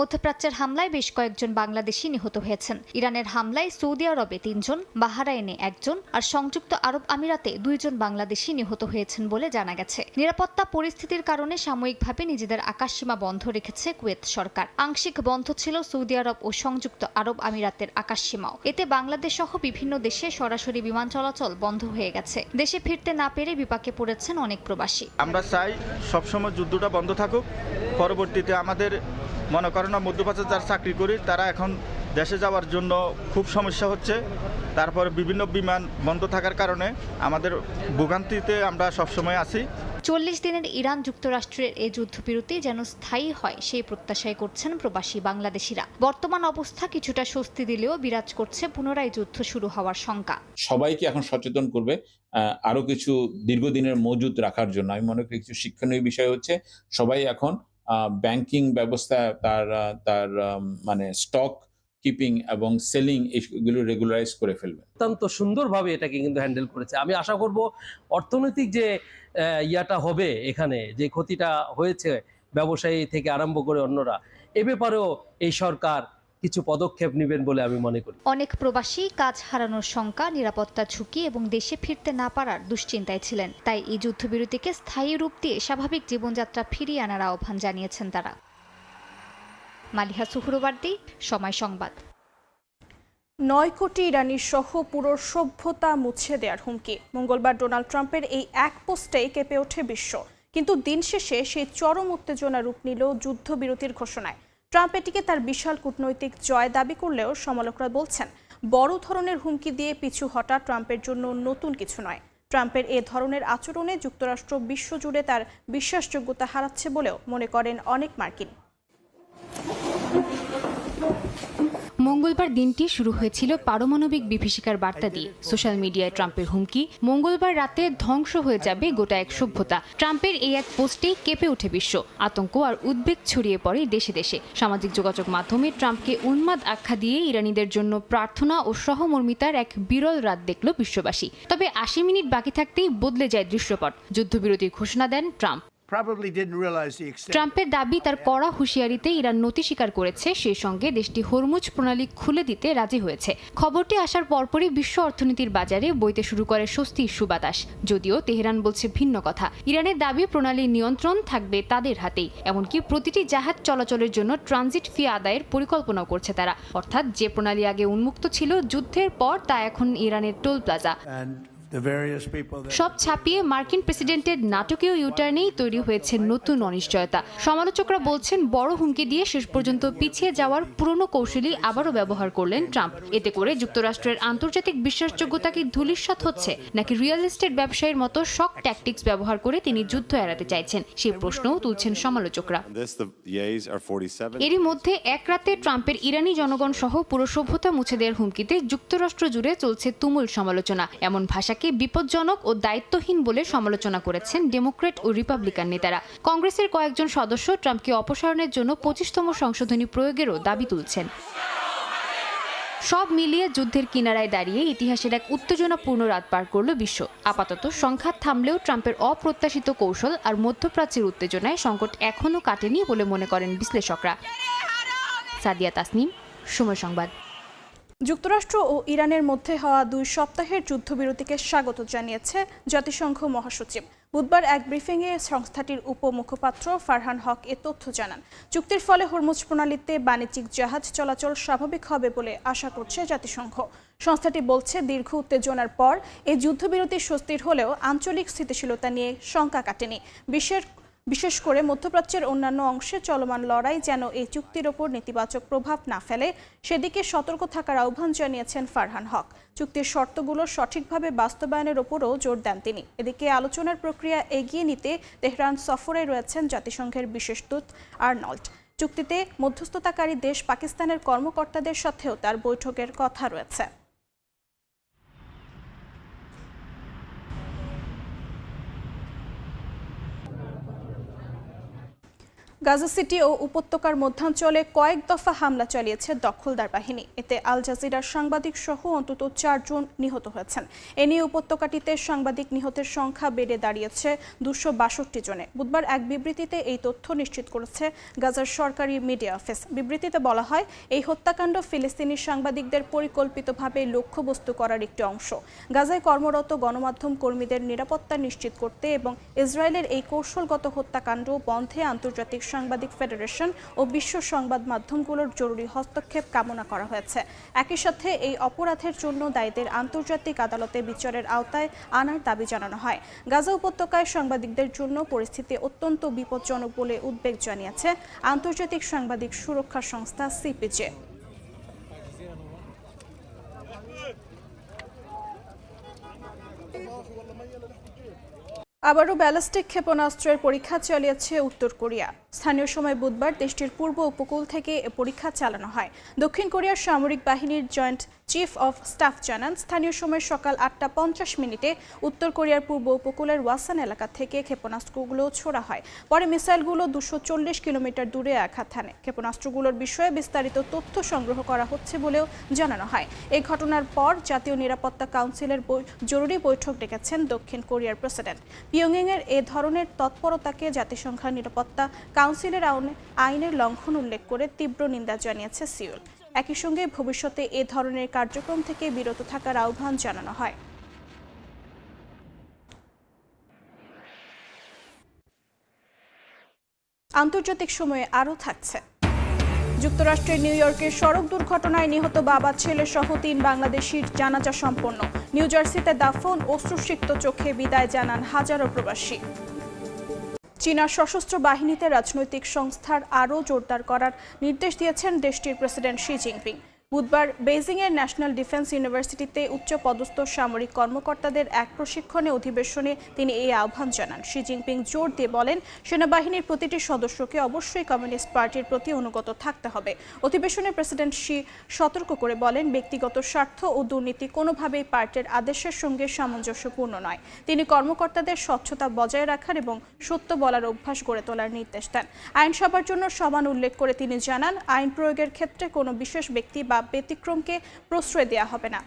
মধ্যপ্রাচ্যের হামলায় বেশ কয়েকজন বাংলাদেশি নিহত হয়েছেন। ইরানের হামলায় সৌদি আরবে 3 জন, বাহরাইনে 1 জন আর সংযুক্ত আরব আমিরাতে 2 জন বাংলাদেশি নিহত হয়েছেন বলে জানা গেছে। নিরাপত্তা পরিস্থিতির কারণে সাময়িকভাবে নিজেদের আকাশসীমা বন্ধ রেখেছে কুয়েত সরকার। আংশিক বন্ধ ছিল সৌদি আরব ও সংযুক্ত আরব আমিরাতের আকাশসীমাও। এতে বাংলাদেশ সহ বিভিন্ন দেশে সরাসরি বিমান চলাচল বন্ধ হয়ে গেছে। দেশে ফিরতে না পেরে বিপাকে পড়েছেন অনেক প্রবাসী। আমরা চাই সবসময় যুদ্ধটা বন্ধ থাকুক। পরবর্তীতে আমাদের মনে করেন না, মধ্যপ্রাচ্যে যারা চাকরি করি তারা এখন দেশে যাওয়ার জন্য খুব সমস্যা হচ্ছে। তারপর বিভিন্ন বিমান বন্ধ থাকার কারণে আমাদের ভোগান্তিতে আমরা সবসময় আছি। 40 দিনের ইরান যুক্তরাষ্ট্রের এই যুদ্ধবিরতি যেন স্থায়ী হয় সেই প্রত্যাশাই করছেন প্রবাসী বাংলাদেশিরা। বর্তমান অবস্থা কিছুটা স্বস্তি দিলেও বিরাজ করছে পুনরায় যুদ্ধ শুরু হওয়ার শঙ্কা। সবাইকে এখন সচেতন করবে আরো কিছু দীর্ঘদিনের মজুদ রাখার জন্য। আমি মনে করি কিছু শিক্ষণীয় বিষয় হচ্ছে সবাই এখন ব্যাংকিং ব্যবস্থা তার মানে স্টক কিপিং এবং সেলিং এগুলো রেগুলারাইজ করে ফেলবে। অত্যন্ত সুন্দরভাবে এটাকে কিন্তু হ্যান্ডেল করেছে। আমি আশা করব অর্থনৈতিক যে ইয়াটা হবে, এখানে যে ক্ষতিটা হয়েছে ব্যবসায়ী থেকে আরম্ভ করে অন্যরা, এ ব্যাপারেও এই সরকার কিছু পদক্ষেপ নেবেন বলে আমি মনে করি। অনেক প্রবাসী কাজ হারানোর শঙ্কা, নিরাপত্তা ঝুঁকি এবং দেশে ফিরতে না পারার দুশ্চিন্তায় ছিলেন। তাই এই যুদ্ধবিরতিকে স্থায়ী রূপ দিয়ে স্বাভাবিক জীবনযাত্রা ফিরিয়ে আনার আহ্বান জানিয়েছেন তারা। মালিহা সুহরওয়ার্দী, সময় সংবাদ। 9 কোটি ইরানি সহ পুরো সভ্যতা মুছে দেওয়ার হুমকি। মঙ্গলবার ডোনাল্ড ট্রাম্পের এই এক পোস্টেই কেঁপে ওঠে বিশ্ব। কিন্তু দিন শেষে সেই চরম উত্তেজনা রূপ নিল যুদ্ধবিরতির ঘোষণায়। ট্রাম্প এটিকে তার বিশাল কূটনৈতিক জয় দাবি করলেও সমালোচকরা বলছেন, বড় ধরনের হুমকি দিয়ে পিছু হটা ট্রাম্পের জন্য নতুন কিছু নয়। ট্রাম্পের এ ধরনের আচরণে যুক্তরাষ্ট্র বিশ্বজুড়ে তার বিশ্বাসযোগ্যতা হারাচ্ছে বলেও মনে করেন অনেক মার্কিন। মঙ্গলবার দিনটি শুরু হয়েছিল পারমাণবিক বিভীষিকার বার্তা দিয়ে। সোশ্যাল মিডিয়ায় ট্রাম্পের হুমকি, মঙ্গলবার রাতে ধ্বংস হয়ে যাবে গোটা এক সভ্যতা। ট্রাম্পের এই এক পোস্টেই কেঁপে ওঠে বিশ্ব। আতঙ্ক আর উদ্বেগ ছড়িয়ে পড়ে দেশে দেশে। সামাজিক যোগাযোগ মাধ্যমে ট্রাম্পকে উন্মাদ আখ্যা দিয়ে ইরানিদের জন্য প্রার্থনা ও সহমর্মিতার এক বিরল রাত দেখল বিশ্ববাসী। তবে 80 মিনিট বাকি থাকতেই বদলে যায় দৃশ্যপট। যুদ্ধবিরতির ঘোষণা দেন ট্রাম্প। ট্রাম্পের দাবি, তার কড়া হুঁশিয়ারিতে ইরান নতি স্বীকার করেছে, সেই সঙ্গে দেশটি হরমুজ প্রণালী খুলে দিতে রাজি হয়েছে। খবরটি আসার পরপরই বিশ্ব অর্থনীতির বাজারে বইতে শুরু করে স্বস্তির সুবাতাস। যদিও তেহরান বলছে ভিন্ন কথা। ইরানের দাবি, প্রণালীর নিয়ন্ত্রণ থাকবে তাদের হাতেই। এমনকি প্রতিটি জাহাজ চলাচলের জন্য ট্রানজিট ফি আদায়ের পরিকল্পনাও করছে তারা। অর্থাৎ যে প্রণালী আগে উন্মুক্ত ছিল যুদ্ধের পর, তা এখন ইরানের টোল প্লাজা। সব ছাপিয়ে মার্কিন প্রেসিডেন্টের নাটকীয় ইউটার্নেই তৈরি হয়েছে নতুন অনিশ্চয়তা। সমালোচকরা বলছেন, বড় হুমকি দিয়ে শেষ পর্যন্ত পিছিয়ে যাওয়ার পুরনো কৌশলই আবারও ব্যবহার করলেন ট্রাম্প। এতে করে যুক্তরাষ্ট্রের আন্তর্জাতিক বিশ্বাসযোগ্যতা কি ধূলিসাৎ হচ্ছে, নাকি রিয়েল এস্টেট ব্যবসায়ীর মতো শক ট্যাকটিক্স ব্যবহার করে তিনি যুদ্ধ এড়াতে চাইছেন, সেই প্রশ্নও তুলছেন সমালোচকরা। এরই মধ্যে এক রাতে ট্রাম্পের ইরানি জনগণ সহ পুরো সভ্যতা মুছে দেওয়ার হুমকিতে যুক্তরাষ্ট্র জুড়ে চলছে তুমুল সমালোচনা। এমন ভাষাকে বিপজ্জনক ও দায়িত্বহীন বলে সমালোচনা করেছেন ডেমোক্র্যাট ও রিপাবলিকান নেতারা। কংগ্রেসের কয়েকজন সদস্য ট্রাম্পকে অপসারণের জন্য 25তম সংশোধনী প্রয়োগেরও দাবি তুলছেন। সব মিলিয়ে যুদ্ধের কিনারায় দাঁড়িয়ে ইতিহাসের এক উত্তেজনাপূর্ণ রাত পার করল বিশ্ব। আপাতত সংঘাত থামলেও ট্রাম্পের অপ্রত্যাশিত কৌশল আর মধ্যপ্রাচ্যের উত্তেজনায় সংকট এখনও কাটেনি বলে মনে করেন বিশ্লেষকরা। সাদিয়া তাসনিম, সময় সংবাদ। যুক্তরাষ্ট্র ও ইরানের মধ্যে হওয়া 2 সপ্তাহের যুদ্ধবিরতিকে স্বাগত জানিয়েছে জাতিসংঘ মহাসচিব। বুধবার এক ব্রিফিংয়ে সংস্থাটির উপমুখপাত্র ফারহান হক এ তথ্য জানান। চুক্তির ফলে হরমুজ প্রণালীতে বাণিজ্যিক জাহাজ চলাচল স্বাভাবিক হবে বলে আশা করছে জাতিসংঘ। সংস্থাটি বলছে, দীর্ঘ উত্তেজনার পর এই যুদ্ধবিরতি স্বস্তির হলেও আঞ্চলিক স্থিতিশীলতা নিয়ে শঙ্কা কাটেনি। বিশেষ করে মধ্যপ্রাচ্যের অন্যান্য অংশে চলমান লড়াই যেন এই চুক্তির ওপর নেতিবাচক প্রভাব না ফেলে, সেদিকে সতর্ক থাকার আহ্বান জানিয়েছেন ফারহান হক। চুক্তির শর্তগুলো সঠিকভাবে বাস্তবায়নের ওপরও জোর দেন তিনি। এদিকে আলোচনার প্রক্রিয়া এগিয়ে নিতে তেহরান সফরে রয়েছেন জাতিসংঘের বিশেষ দূত আর্নল্ড। চুক্তিতে মধ্যস্থতাকারী দেশ পাকিস্তানের কর্মকর্তাদের সাথেও তার বৈঠকের কথা রয়েছে। গাজা সিটি ও উপত্যকার মধ্যাঞ্চলে কয়েক দফা হামলা চালিয়েছে দখলদার বাহিনী। এতে আল জাজিরার সাংবাদিক সহ অন্তত 4 জন নিহত হয়েছেন। এ নিয়ে উপত্যকাটিতে সাংবাদিক নিহতের সংখ্যা বেড়ে দাঁড়িয়েছে 262 জনে। বুধবার এক বিবৃতিতে এই তথ্য নিশ্চিত করেছে গাজার সরকারি মিডিয়া অফিস। বিবৃতিতে বলা হয়, এই হত্যাকাণ্ড ফিলিস্তিনি সাংবাদিকদের পরিকল্পিতভাবে লক্ষ্যবস্তু করার একটি অংশ। গাজায় কর্মরত গণমাধ্যম কর্মীদের নিরাপত্তা নিশ্চিত করতে এবং ইসরায়েলের এই কৌশলগত হত্যাকাণ্ড বন্ধে আন্তর্জাতিক সাংবাদিক ফেডারেশন ও বিশ্ব সংবাদ মাধ্যমগুলোর জরুরি হস্তক্ষেপ কামনা করা হয়েছে। একই সাথে এই অপরাধের জন্য দায়ীদের আন্তর্জাতিক আদালতে বিচারের আওতায় আনার দাবি জানানো হয়। গাজা উপত্যকায় সাংবাদিকদের জন্য পরিস্থিতি অত্যন্ত বিপজ্জনক বলে উদ্বেগ জানিয়েছে আন্তর্জাতিক সাংবাদিক সুরক্ষা সংস্থা সিপিজে। আবারও ব্যালিস্টিক ক্ষেপণাস্ত্রের পরীক্ষা চালিয়েছে উত্তর কোরিয়া। স্থানীয় সময় বুধবার দেশটির পূর্ব উপকূল থেকে এ পরীক্ষা চালানো হয়। দক্ষিণ কোরিয়ার সামরিক বাহিনীর জয়েন্ট চিফ অফ স্টাফ জানান, স্থানীয় সময় সকাল 8:50 উত্তর কোরিয়ার পূর্ব উপকূলের ওয়াসান এলাকা থেকে ক্ষেপণাস্ত্রগুলো ছোড়া হয়। পরে মিসাইলগুলো 240 কিলোমিটার দূরে আঘাত হানে। ক্ষেপণাস্ত্রগুলোর বিষয়ে বিস্তারিত তথ্য সংগ্রহ করা হচ্ছে বলেও জানানো হয়। এই ঘটনার পর জাতীয় নিরাপত্তা কাউন্সিলের জরুরি বৈঠক ডেকেছেন দক্ষিণ কোরিয়ার প্রেসিডেন্ট। পিয়ংইয়ংয়ের এ ধরনের তৎপরতাকে জাতিসংঘের নিরাপত্তা কাউন্সিলের আইনের লঙ্ঘন উল্লেখ করে তীব্র নিন্দা জানিয়েছে সিউল। একই সঙ্গে ভবিষ্যতে এ ধরনের কার্যক্রম থেকে বিরত থাকার আহ্বান জানানো হয়। আন্তর্জাতিক সময়ে আরও থাকছে। যুক্তরাষ্ট্রের নিউ ইয়র্কের সড়ক দুর্ঘটনায় নিহত বাবা ছেলে সহ 3 বাংলাদেশির জানাজা সম্পন্ন। নিউ জার্সিতে দাফন, অশ্রুসিক্ত চোখে বিদায় জানান হাজারো প্রবাসী। চীনা সশস্ত্র বাহিনীতে রাজনৈতিক সংস্থার আরও জোরদার করার নির্দেশ দিয়েছেন দেশটির প্রেসিডেন্ট শি জিনপিং। বুধবার বেইজিংয়ের ন্যাশনাল ডিফেন্স ইউনিভার্সিটিতে উচ্চপদস্থ সামরিক কর্মকর্তাদের এক প্রশিক্ষণে অধিবেশনে তিনি এই আহ্বান জানান। শি জিনপিং জোর দিয়ে বলেন, সেনাবাহিনীর প্রতিটি সদস্যকে অবশ্যই কমিউনিস্ট পার্টির প্রতি অনুগত থাকতে হবে। অধিবেশনে প্রেসিডেন্ট শি সতর্ক করে বলেন, ব্যক্তিগত স্বার্থ ও দুর্নীতি কোনোভাবেই পার্টির আদেশের সঙ্গে সামঞ্জস্যপূর্ণ নয়। তিনি কর্মকর্তাদের স্বচ্ছতা বজায় রাখার এবং সত্য বলার অভ্যাস গড়ে তোলার নির্দেশ দেন। আইন সবার জন্য সমান উল্লেখ করে তিনি জানান, আইন প্রয়োগের ক্ষেত্রে কোনো বিশেষ ব্যক্তি বা ব্যতিক্রমকে প্রশ্রয় দেওয়া হবে না।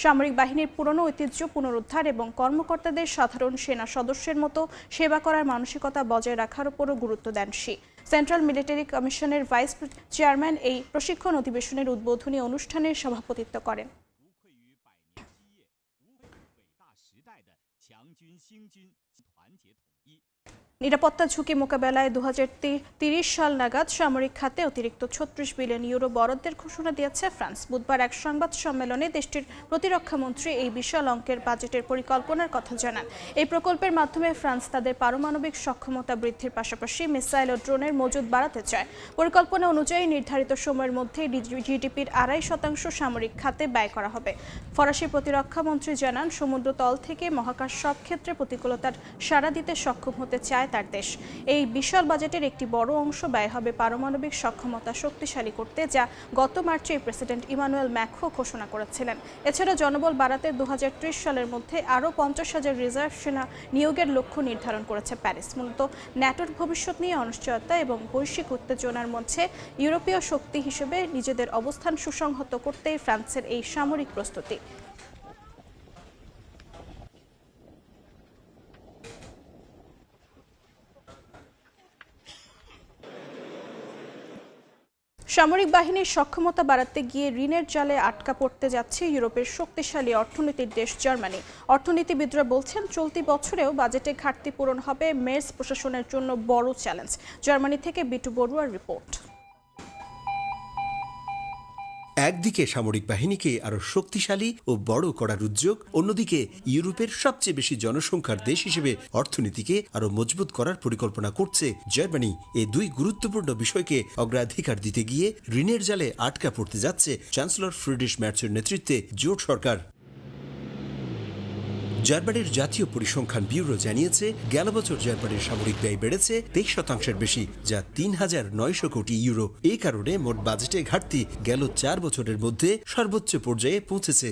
সামরিক বাহিনীর পুরনো ঐতিহ্য পুনরুদ্ধার এবং কর্মকর্তাদের সাধারণ সেনা সদস্যের মতো সেবা করার মানসিকতা বজায় রাখার উপরও গুরুত্ব দেন শি। সেন্ট্রাল মিলিটারি কমিশনের ভাইস চেয়ারম্যান এই প্রশিক্ষণ অধিবেশনের উদ্বোধনী অনুষ্ঠানে সভাপতিত্ব করেন। নিরাপত্তা ঝুঁকি মোকাবেলায় 2030 সাল নাগাদ সামরিক খাতে অতিরিক্ত 36 বিলিয়ন ইউরো বরাদ্দের ঘোষণা দিয়েছে ফ্রান্স। বুধবার এক সংবাদ সম্মেলনে দেশটির প্রতিরক্ষামন্ত্রী এই বিশাল অঙ্কের বাজেটের পরিকল্পনার কথা জানান। এই প্রকল্পের মাধ্যমে ফ্রান্স তাদের পারমাণবিক সক্ষমতা বৃদ্ধির পাশাপাশি মিসাইল ও ড্রোনের মজুদ বাড়াতে চায়। পরিকল্পনা অনুযায়ী নির্ধারিত সময়ের মধ্যে জিডিপির 2.5% সামরিক খাতে ব্যয় করা হবে। ফরাসি প্রতিরক্ষামন্ত্রী জানান, সমুদ্রতল থেকে মহাকাশ সব ক্ষেত্রে প্রতিকূলতার সাড়া দিতে সক্ষম হতে চায় তার দেশ। এই বিশাল বাজেটের একটি বড় অংশ ব্যয় হবে পারমাণবিক সক্ষমতা শক্তিশালী করতে, যা গত মার্চে প্রেসিডেন্ট ইমানুয়েল ম্যাক্রো ঘোষণা করেছিলেন। এছাড়া জনবল বাড়াতে 2030 সালের মধ্যে আরও 50,000 রিজার্ভ সেনা নিয়োগের লক্ষ্য নির্ধারণ করেছে প্যারিস। মূলত ন্যাটোর ভবিষ্যৎ নিয়ে অনিশ্চয়তা এবং বৈশ্বিক উত্তেজনার মধ্যে ইউরোপীয় শক্তি হিসেবে নিজেদের অবস্থান সুসংহত করতেই ফ্রান্সের এই সামরিক প্রস্তুতি। সামরিক বাহিনীর সক্ষমতা বাড়াতে গিয়ে ঋণের জালে আটকা পড়তে যাচ্ছে ইউরোপের শক্তিশালী অর্থনীতির দেশ জার্মানি। অর্থনীতিবিদরা বলছেন, চলতি বছরেও বাজেটে ঘাটতি পূরণ হবে মের্স প্রশাসনের জন্য বড় চ্যালেঞ্জ। জার্মানি থেকে বিটু বড়ুয়ার রিপোর্ট। একদিকে সামরিক বাহিনীকে আরো শক্তিশালী ও বড় করার উদ্যোগ, অন্যদিকে ইউরোপের সবচেয়ে বেশি জনসংখ্যার দেশ হিসেবে অর্থনীতিকে আরো মজবুত করার পরিকল্পনা করছে জার্মানি। এই দুই গুরুত্বপূর্ণ বিষয়কে অগ্রাধিকার দিতে গিয়ে ঋণের জালে আটকা পড়তে যাচ্ছে চ্যান্সেলর ফ্রিডরিশ ম্যার্চের নেতৃত্বে জোট সরকার। জার্মানির জাতীয় পরিসংখ্যান ব্যুরো জানিয়েছে গেল বছর জার্মানির সামরিক ব্যয় বেড়েছে 23% বেশি, যা 3,900 কোটি ইউরো। এই কারণে মোট বাজেটে ঘাটতি গেল 4 বছরের মধ্যে সর্বোচ্চ পর্যায়ে পৌঁছেছে।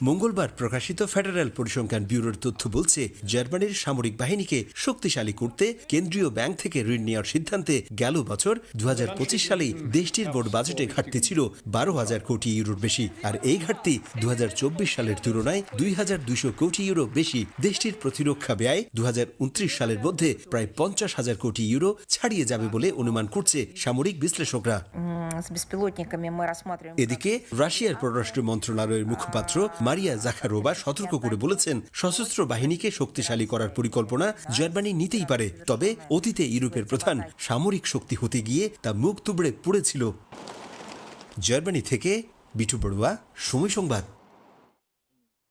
মঙ্গলবার প্রকাশিত ফেডারেল পরিসংখ্যান ব্যুরোর তথ্য বলছে, জার্মানির সামরিক বাহিনীকে শক্তিশালী করতে কেন্দ্রীয় ব্যাংক থেকে ঋণ নেওয়ার সিদ্ধান্তে গেল বছর 2025 সালেই দেশটির মোট বাজেটে ঘাটতি ছিল 12,000 কোটি ইউরোর বেশি। আর এই ঘাটতি 2024 সালের তুলনায় 2,200 কোটি ইউরো বেশি। দেশটির প্রতিরক্ষা ব্যয় 2029 সালের মধ্যে প্রায় 50,000 কোটি ইউরো ছাড়িয়ে যাবে বলে অনুমান করছে সামরিক বিশ্লেষকরা। এদিকে রাশিয়ার পররাষ্ট্র মন্ত্রণালয়ের মুখপাত্র মারিয়া জাখারোভা সতর্ক করে বলেছেন, সশস্ত্র বাহিনীকে শক্তিশালী করার পরিকল্পনা জার্মানি নিতেই পারে, তবে অতীতে ইউরোপের প্রধান সামরিক শক্তি হতে গিয়ে তা মুখ তুবড়ে পড়েছিল। জার্মানি থেকে বিটু বড়ুয়া, সময় সংবাদ।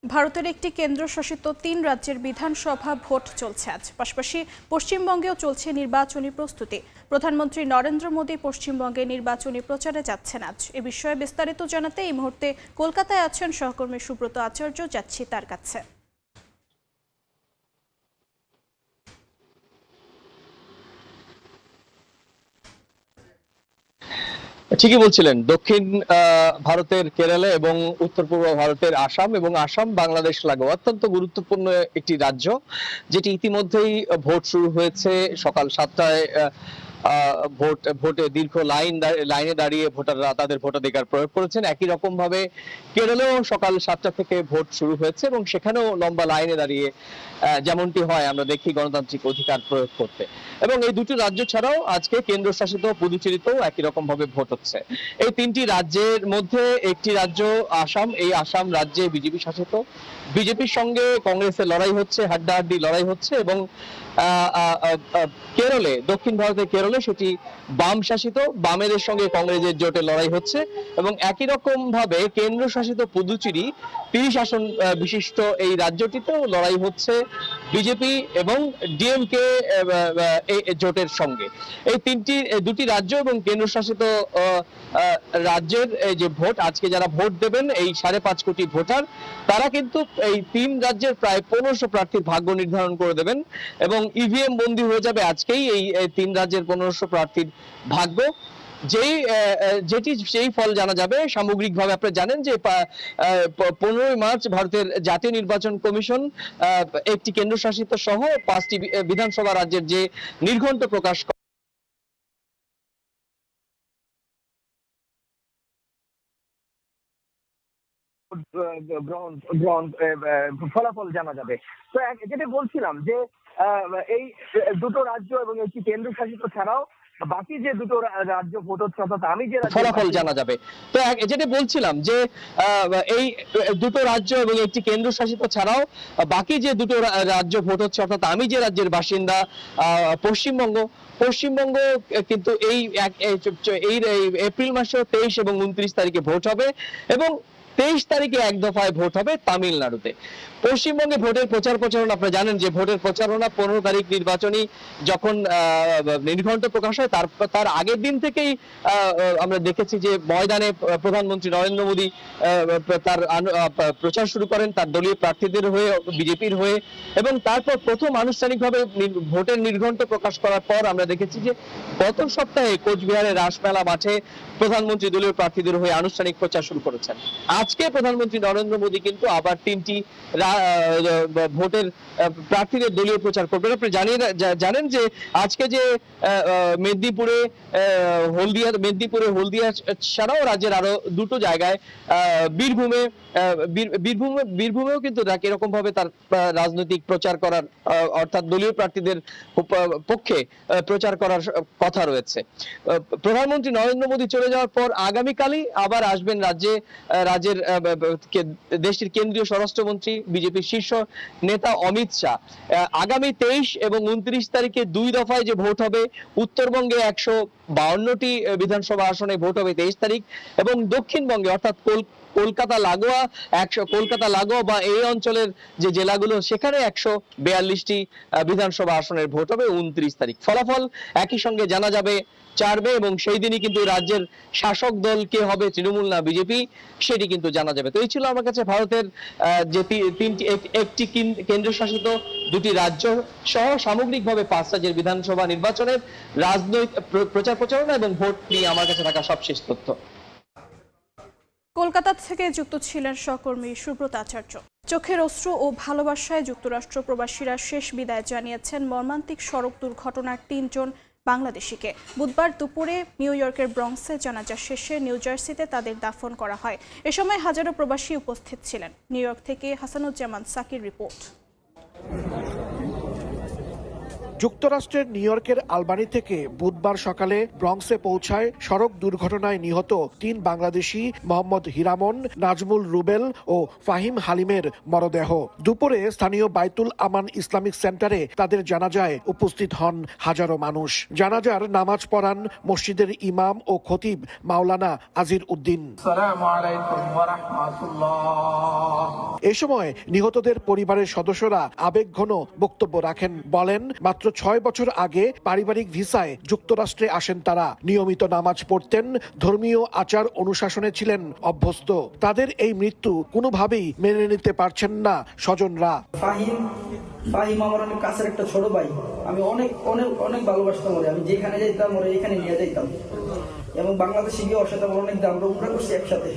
ভারতের একটি কেন্দ্রশাসিত 3 রাজ্যের বিধানসভা ভোট চলছে আজ। পাশাপাশি পশ্চিমবঙ্গেও চলছে নির্বাচনী প্রস্তুতি। প্রধানমন্ত্রী নরেন্দ্র মোদী পশ্চিমবঙ্গে নির্বাচনী প্রচারে যাচ্ছেন আজ। এ বিষয়ে বিস্তারিত জানাতে এই মুহূর্তে কলকাতায় আছেন সহকর্মী সুব্রত আচার্য, যাচ্ছি তার কাছে। ঠিকই বলছিলেন, দক্ষিণ ভারতের কেরালা এবং উত্তর পূর্ব ভারতের আসাম এবং আসাম বাংলাদেশ লাগোয়া অত্যন্ত গুরুত্বপূর্ণ একটি রাজ্য, যেটি ইতিমধ্যেই ভোট শুরু হয়েছে। সকাল 7টায় ভোটে দীর্ঘ লাইনে দাঁড়িয়ে ভোটাররা তাদের ভোটাধিকার প্রয়োগ করেছেন। একই রকম ভাবে কেরলেও সকাল 7টা থেকে ভোট শুরু হয়েছে এবং সেখানেও লম্বা লাইনে দাঁড়িয়ে যেমনটি হয় আমরা দেখি গণতান্ত্রিক অধিকার প্রয়োগ করতে। এবং এই দুটি রাজ্য ছাড়াও আজকে কেন্দ্রশাসিত পুদুচেরিতেও একই রকম ভাবে ভোট হচ্ছে। এই 3টি রাজ্যের মধ্যে একটি রাজ্য আসাম। এই আসাম রাজ্যে বিজেপি শাসিত। বিজেপির সঙ্গে কংগ্রেসের লড়াই হচ্ছে, হাড্ডাহাড্ডি লড়াই হচ্ছে। এবং কেরলে, দক্ষিণ ভারতের কেরলে সেটি বাম শাসিত, বামেদের সঙ্গে কংগ্রেসের জোটে লড়াই হচ্ছে। এবং একই রকম ভাবে কেন্দ্র শাসিত পুদুচেরি 30 আসন বিশিষ্ট এই রাজ্যটিতেও লড়াই হচ্ছে বিজেপি এবং ডিএমকে জোটের সঙ্গে। এই দুটি রাজ্য এবং কেন্দ্রশাসিত রাজ্যের যে ভোট, আজকে যারা ভোট দেবেন এই 5.5 কোটি ভোটার, তারা কিন্তু এই 3 রাজ্যের প্রায় 1500 প্রার্থীর ভাগ্য নির্ধারণ করে দেবেন এবং ইভিএম বন্দী হয়ে যাবে আজকেই এই 3 রাজ্যের 1500 প্রার্থীর ভাগ্য। সেই ফল জানা যাবে সামগ্রিকভাবে। আপনারা জানেন যে 15 মার্চ ভারতের জাতীয় নির্বাচন কমিশন একটি কেন্দ্রশাসিত সহ 5টি বিধানসভা রাজ্যের যে নির্ঘণ্ট প্রকাশ ফলাফল জানা যাবে। তো যেটা বলছিলাম যে এই দুটো রাজ্য এবং একটি কেন্দ্রশাসিত ছাড়াও বাকি যে দুটো রাজ্য ভোট হচ্ছে, অর্থাৎ আমি যে ফলাফল জানা যাবে। তো যেটা বলছিলাম যে এই দুটো রাজ্য এবং একটি কেন্দ্রশাসিত ছাড়াও বাকি যে দুটো রাজ্য ভোট হচ্ছে, অর্থাৎ আমি যে রাজ্যের বাসিন্দা পশ্চিমবঙ্গ কিন্তু এই এপ্রিল মাসে 23 এবং 29 তারিখে ভোট হবে এবং 23 তারিখে এক দফায় ভোট হবে তামিলনাড়ুতে। পশ্চিমবঙ্গে ভোটের প্রচারণা, আপনারা জানেন যে ভোটের প্রচারণা 15 তারিখ নির্বাচনী যখন নির্ঘণ্ট প্রকাশ হয় তার আগের দিন থেকেই আমরা দেখেছি যে ময়দানে প্রধানমন্ত্রী নরেন্দ্র মোদী তার প্রচার শুরু করেন তার দলীয় প্রার্থীদের হয়ে, বিজেপির হয়ে। এবং তারপর প্রথম আনুষ্ঠানিকভাবে ভোটের নির্ঘণ্ট প্রকাশ করার পর আমরা দেখেছি যে গত সপ্তাহে কোচবিহারের রাসমেলা মাঠে প্রধানমন্ত্রী দলীয় প্রার্থীদের হয়ে আনুষ্ঠানিক প্রচার শুরু করেছেন। আজকে প্রধানমন্ত্রী নরেন্দ্র মোদী কিন্তু আবার 3টি ভোটের প্রার্থীদের দলীয় প্রচার করবেন। আপনি জানেন যে আজকে যে মেদিনীপুরে হলদিয়া ছাড়াও রাজ্যের আরো দুটো জায়গায় বীরভূমেও কিন্তু এরকম ভাবে তার রাজনৈতিক প্রচার করার, অর্থাৎ দলীয় প্রার্থীদের পক্ষে প্রচার করার কথা রয়েছে। প্রধানমন্ত্রী নরেন্দ্র মোদী চলে যাওয়ার পর আগামীকালই আবার আসবেন রাজ্যের দেশটির কেন্দ্রীয় স্বরাষ্ট্রমন্ত্রী বিজেপির শীর্ষ নেতা অমিত শাহ। আগামী 23 এবং 29 তারিখে 2 দফায় যে ভোট হবে, উত্তরবঙ্গে 152টি বিধানসভা আসনে ভোট হবে 23 তারিখ এবং দক্ষিণবঙ্গে অর্থাৎ কলকাতা লাগোয়া বা এই অঞ্চলের যে জেলাগুলো সেখানে 142টি বিধানসভা আসনের ভোট হবে 29 তারিখ। ফলাফল একই সঙ্গে জানা যাবে 4 মে এবং সেই দিনই কিন্তু রাজ্যের শাসক দল কে হবে, তৃণমূল না বিজেপি, সেটি কিন্তু জানা যাবে। তো এই ছিল আমার কাছে ভারতের যে একটি কেন্দ্রশাসিত 2টি রাজ্য সহ সামগ্রিকভাবে 5 রাজ্যের বিধানসভা নির্বাচনের রাজনৈতিক প্রচার প্রচারণা এবং ভোট নিয়ে আমার কাছে থাকা সবশেষ তথ্য। কলকাতা থেকে যুক্ত ছিলেন সহকর্মী সুব্রত আচার্য। চোখের অশ্রু ও ভালোবাসায় যুক্তরাষ্ট্র প্রবাসীরা শেষ বিদায় জানিয়েছেন মর্মান্তিক সড়ক দুর্ঘটনার 3 জন বাংলাদেশিকে। বুধবার দুপুরে নিউ ইয়র্কের ব্রঙ্কসে জানাজা শেষে নিউ জার্সিতে তাদের দাফন করা হয়। এ সময় হাজারো প্রবাসী উপস্থিত ছিলেন। নিউ ইয়র্ক থেকে হাসানুজ্জামান সাকির রিপোর্ট। যুক্তরাষ্ট্রের নিউ ইয়র্কের আলবানি থেকে বুধবার সকালে ব্রঙ্কসে পৌঁছায় সড়ক দুর্ঘটনায় নিহত 3 বাংলাদেশি মোহাম্মদ হিরামন, নাজমুল রুবেল ও ফাহিম হালিমের মরদেহ। দুপুরে স্থানীয় বাইতুল আমান ইসলামিক সেন্টারে তাদের জানাজায় উপস্থিত হন হাজারো মানুষ। জানাজার নামাজ পড়ান মসজিদের ইমাম ও খতিব মাওলানা আজির উদ্দিন। এ সময় নিহতদের পরিবারের সদস্যরা আবেগঘন বক্তব্য রাখেন। বলেন, মাত্র 6 বছর আগে পারিবারিক ভিসায় যুক্তরাষ্ট্রে আসেন তারা। নিয়মিত নামাজ পড়তেন, ধর্মীয় আচার অনুশাসনে ছিলেন অভ্যস্ত। তাদের এই মৃত্যু কোনোভাবেই মেনে নিতে পারছেন না স্বজনরা। ফাহিম আমার অনেক কাছের একটা ছোট ভাই। আমি অনেক অনেক অনেক ভালোবাসতাম ওরে। আমি যেখানে যাইতাম ওরে এখানে নিয়ে যাইতাম এবং বাংলাদেশে গিয়ে ওর সাথে অনেক আমরা উমরা করছি একসাথে।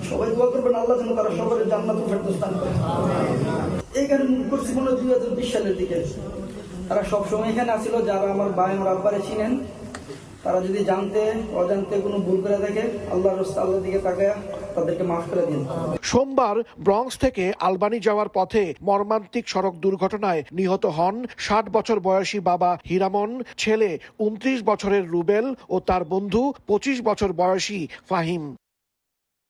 সবাই দোয়া করবেন আল্লাহ যেন তারা সবার জান্নাতুল ফেরদৌস দান করে। এখানে করছি মনে 2020 সালের দিকে। তারা সবসময় এখানে আসছিল। যারা আমার ভাই আমার আব্বারে চিনেন তারা যদি জানতে অজান্তে কোনো ভুল করে দেখে আল্লাহর রাস্তা আল্লাহর দিকে তাকায়া তাদেরকে মাফ করে দিন। সোমবার ব্রঙ্কস থেকে আলবানি যাওয়ার পথে মর্মান্তিক সড়ক দুর্ঘটনায় নিহত হন 60 বছর বয়সী বাবা হিরামন, ছেলে 29 বছরের রুবেল ও তার বন্ধু 25 বছর বয়সী ফাহিম।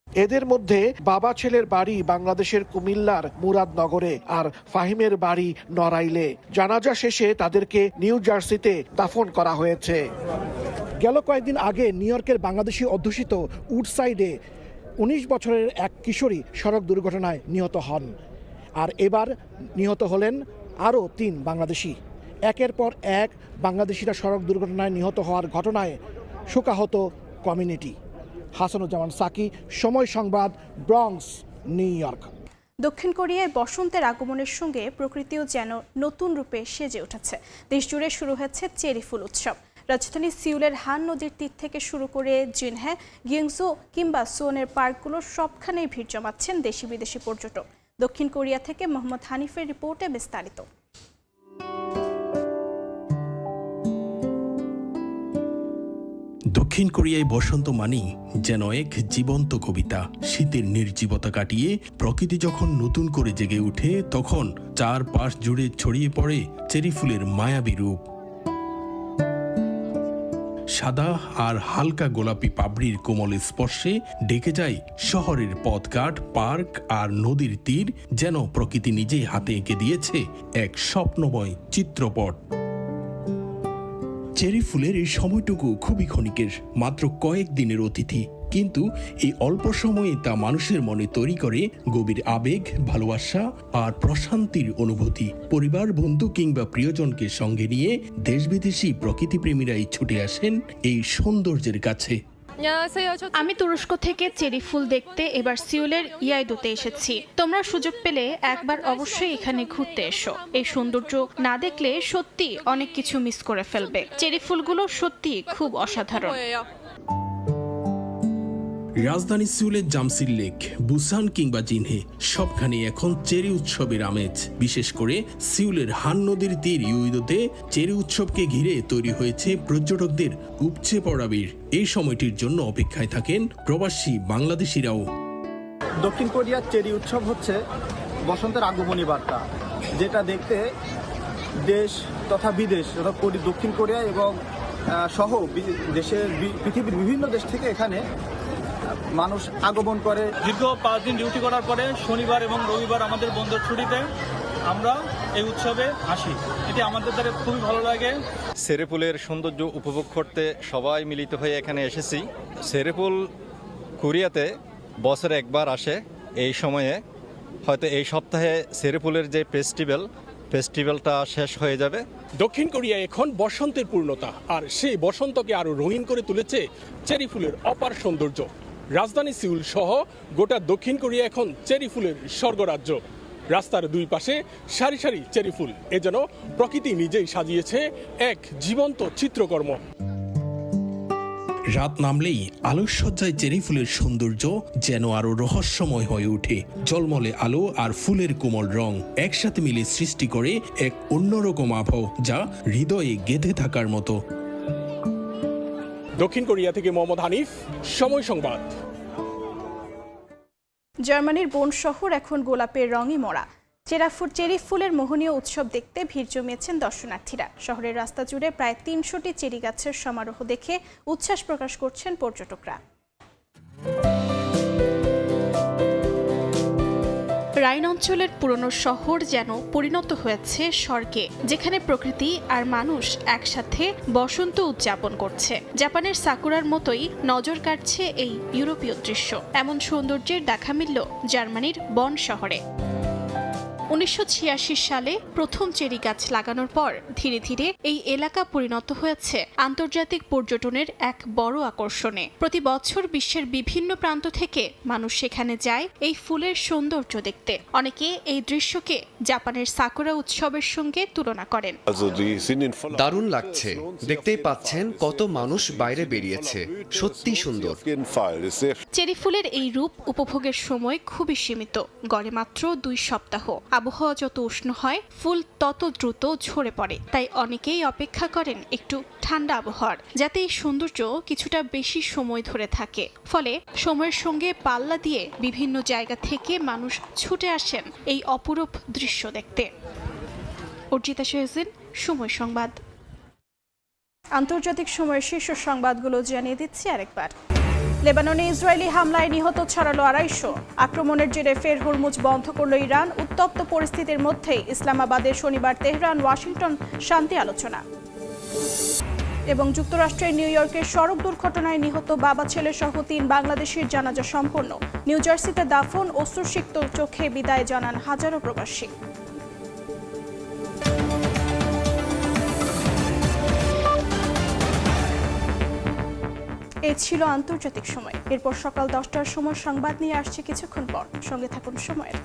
এদের মধ্যে বাবা ছেলের বাড়ি বাংলাদেশের কুমিল্লার মুরাদনগরে আর ফাহিমের বাড়ি নড়াইলে। জানাজা শেষে তাদেরকে নিউ জার্সিতে দাফন করা হয়েছে। গেল কয়েকদিন আগে নিউ ইয়র্কের বাংলাদেশি অধ্যুষিত উডসাইডে 19 বছরের এক কিশোরী সড়ক দুর্ঘটনায় নিহত হন। আর এবার নিহত হলেন আরও 3 বাংলাদেশি। একের পর এক বাংলাদেশিরা সড়ক দুর্ঘটনায় নিহত হওয়ার ঘটনায় শোকাহত কমিউনিটি। হাসানুজ্জামান সাকি, সময় সংবাদ, ব্রঙ্কস, নিউ ইয়র্ক। দক্ষিণ কোরিয়ায় বসন্তের আগমনের সঙ্গে প্রকৃতিও যেন নতুন রূপে সেজে উঠেছে। দেশজুড়ে শুরু হয়েছে চেরি ফুল উৎসব। রাজধানী সিউলের হান নদীর তীর থেকে শুরু করে জিনহে, গিয়েংজো কিংবা সুওনের পার্কগুলো সবখানেই ভিড় জমাচ্ছেন দেশি বিদেশি পর্যটক। দক্ষিণ কোরিয়া থেকে মোহাম্মদ হানিফের রিপোর্টে বিস্তারিত। দক্ষিণ কোরিয়ায় বসন্ত মানেই যেন এক জীবন্ত কবিতা। শীতের নির্জীবতা কাটিয়ে প্রকৃতি যখন নতুন করে জেগে ওঠে, তখন চারপাশ জুড়ে ছড়িয়ে পড়ে চেরি ফুলের মায়াবী রূপ। সাদা আর হালকা গোলাপি পাপড়ির কোমল স্পর্শে ডেকে যায় শহরের পথঘাট, পার্ক আর নদীর তীর। যেন প্রকৃতি নিজেই হাতে এঁকে দিয়েছে এক স্বপ্নময় চিত্রপট। চেরি ফুলের এই সময়টুকু খুবই ক্ষণিকের, মাত্র কয়েক দিনের অতিথি, কিন্তু এই অল্প সময়ে তা মানুষের মনে তৈরি করে গভীর আবেগ, ভালোবাসা আর প্রশান্তির অনুভূতি। পরিবার, বন্ধু কিংবা প্রিয়জনকে সঙ্গে নিয়ে দেশ বিদেশি প্রকৃতিপ্রেমীরাই ছুটে আসেন এই সৌন্দর্যের কাছে। আমি তুরস্ক থেকে চেরি ফুল দেখতে এবার সিউলের ইয়াইদোতে এসেছি। তোমরা সুযোগ পেলে একবার অবশ্যই এখানে ঘুরতে এসো। এই সৌন্দর্য না দেখলে সত্যি অনেক কিছু মিস করে ফেলবে। চেরি ফুলগুলো সত্যি খুব অসাধারণ। রাজধানী সিউলের জামসিল লেক, বুসান কিংবা জিনহে, সবখানে এখন চেরি উৎসবের আমেজ। বিশেষ করে সিউলের হান নদীর তীর ইউইদোতে চেরি উৎসবকে ঘিরে তৈরি হয়েছে পর্যটকদের উপচে পড়া ভিড়। এই সময়টির জন্য অপেক্ষায় থাকেন প্রবাসী বাংলাদেশিরাও। দক্ষিণ কোরিয়ার চেরি উৎসব হচ্ছে বসন্তের আগমনী বার্তা, যেটা দেখতে দেশ তথা বিদেশ দক্ষিণ কোরিয়া এবং সহ দেশের পৃথিবীর বিভিন্ন দেশ থেকে এখানে মানুষ আগমন করে। দীর্ঘ 5 দিন ডিউটি করার পরে শনিবার এবং রবিবার আমাদের বন্ধের ছুটিতে আমরা এই উৎসবে আসি, এটি আমাদের দ্বারা খুবই ভালো লাগে। সেরেপুলের সৌন্দর্য উপভোগ করতে সবাই মিলিত হয়ে এখানে এসেছি। সেরেপুল কোরিয়াতে বছরে একবার আসে। এই সময়ে হয়তো এই সপ্তাহে সেরেপুলের যে ফেস্টিভ্যালটা শেষ হয়ে যাবে। দক্ষিণ কোরিয়া এখন বসন্তের পূর্ণতা, আর সেই বসন্তকে আরো রঙিন করে তুলেছে চেরি ফুলের অপার সৌন্দর্য। রাজধানী সিউল সহ গোটা দক্ষিণ কোরিয়া এখন চেরি ফুলের স্বর্গরাজ্য। রাস্তার দুই পাশে সারি সারি চেরি ফুল, এ যেন প্রকৃতি নিজেই সাজিয়েছে এক জীবন্ত চিত্রকর্ম। রাত নামলেই আলোকসজ্জায় চেরি ফুলের সৌন্দর্য যেন আরো রহস্যময় হয়ে ওঠে। ঝলমলে আলো আর ফুলের কোমল রং একসাথে মিলে সৃষ্টি করে এক অন্যরকম আবহ, যা হৃদয়ে গেঁথে থাকার মতো। দক্ষিণ কোরিয়া থেকে মোহাম্মদ হানিফ, সময় সংবাদ। জার্মানির বোন শহর এখন গোলাপের রঙে মোড়া। চেরি ফুলের মোহনীয় উৎসব দেখতে ভিড় জমিয়েছেন দর্শনার্থীরা। শহরের রাস্তা জুড়ে প্রায় ৩০০টি চেরি গাছের সমারোহ দেখে উচ্ছ্বাস প্রকাশ করছেন পর্যটকরা। রাইন অঞ্চলের পুরনো শহর যেন পরিণত হয়েছে স্বর্গে, যেখানে প্রকৃতি আর মানুষ একসাথে বসন্ত উদযাপন করছে। জাপানের সাকুরার মতোই নজর কাটছে এই ইউরোপীয় দৃশ্য। এমন সৌন্দর্যের দেখা মিলল জার্মানির বন শহরে। 1986 সালে প্রথম চেরি গাছ লাগানোর পর ধীরে ধীরে এই এলাকা পরিণত হয়েছে আন্তর্জাতিক পর্যটনের এক বড় আকর্ষণে। প্রতি বছর বিশ্বের বিভিন্ন প্রান্ত থেকে মানুষ সেখানে যায় এই ফুলের সৌন্দর্য দেখতে। অনেকে এই দৃশ্যকে জাপানের সাকুরা উৎসবের সঙ্গে তুলনা করেন। দারুণ লাগছে, দেখতেই পাচ্ছেন কত মানুষ বাইরে বেরিয়েছে, সত্যি সুন্দর। চেরি ফুলের এই রূপ উপভোগের সময় খুবই সীমিত, গড়ে মাত্র 2 সপ্তাহ। আবহাওয়া যত উষ্ণ হয়, ফুল তত দ্রুত ঝরে পড়ে। তাই অনেকেই অপেক্ষা করেন একটু ঠান্ডা আবহাওয়ার, যাতে এই সৌন্দর্য কিছুটা বেশি সময় ধরে থাকে। ফলে সময়ের সঙ্গে পাল্লা দিয়ে বিভিন্ন জায়গা থেকে মানুষ ছুটে আসেন এই অপরূপ দৃশ্য দেখতে। অর্জিতা শেহজিন, সময় সংবাদ। আন্তর্জাতিক সময়ের শীর্ষ সংবাদগুলো জানিয়ে দিচ্ছি আরেকবার। লেবাননে ইসরায়েলি হামলায় নিহত ছড়ালো 250। আক্রমণের জেরে ফের হরমুজ বন্ধ করল ইরান। উত্তপ্ত পরিস্থিতির মধ্যেই ইসলামাবাদে শনিবার তেহরান ওয়াশিংটন শান্তি আলোচনা। এবং যুক্তরাষ্ট্রের নিউ ইয়র্কের সড়ক দুর্ঘটনায় নিহত বাবা ছেলে সহ 3 বাংলাদেশির জানাজা সম্পন্ন। নিউ জার্সিতে দাফন, অশ্রুসিক্ত চোখে বিদায় জানান হাজারো প্রবাসী। এই ছিল আন্তর্জাতিক সময়। এরপর সকাল 10টার সময় সংবাদ নিয়ে আসছে কিছুক্ষণ পর। সঙ্গে থাকুন সময়ের।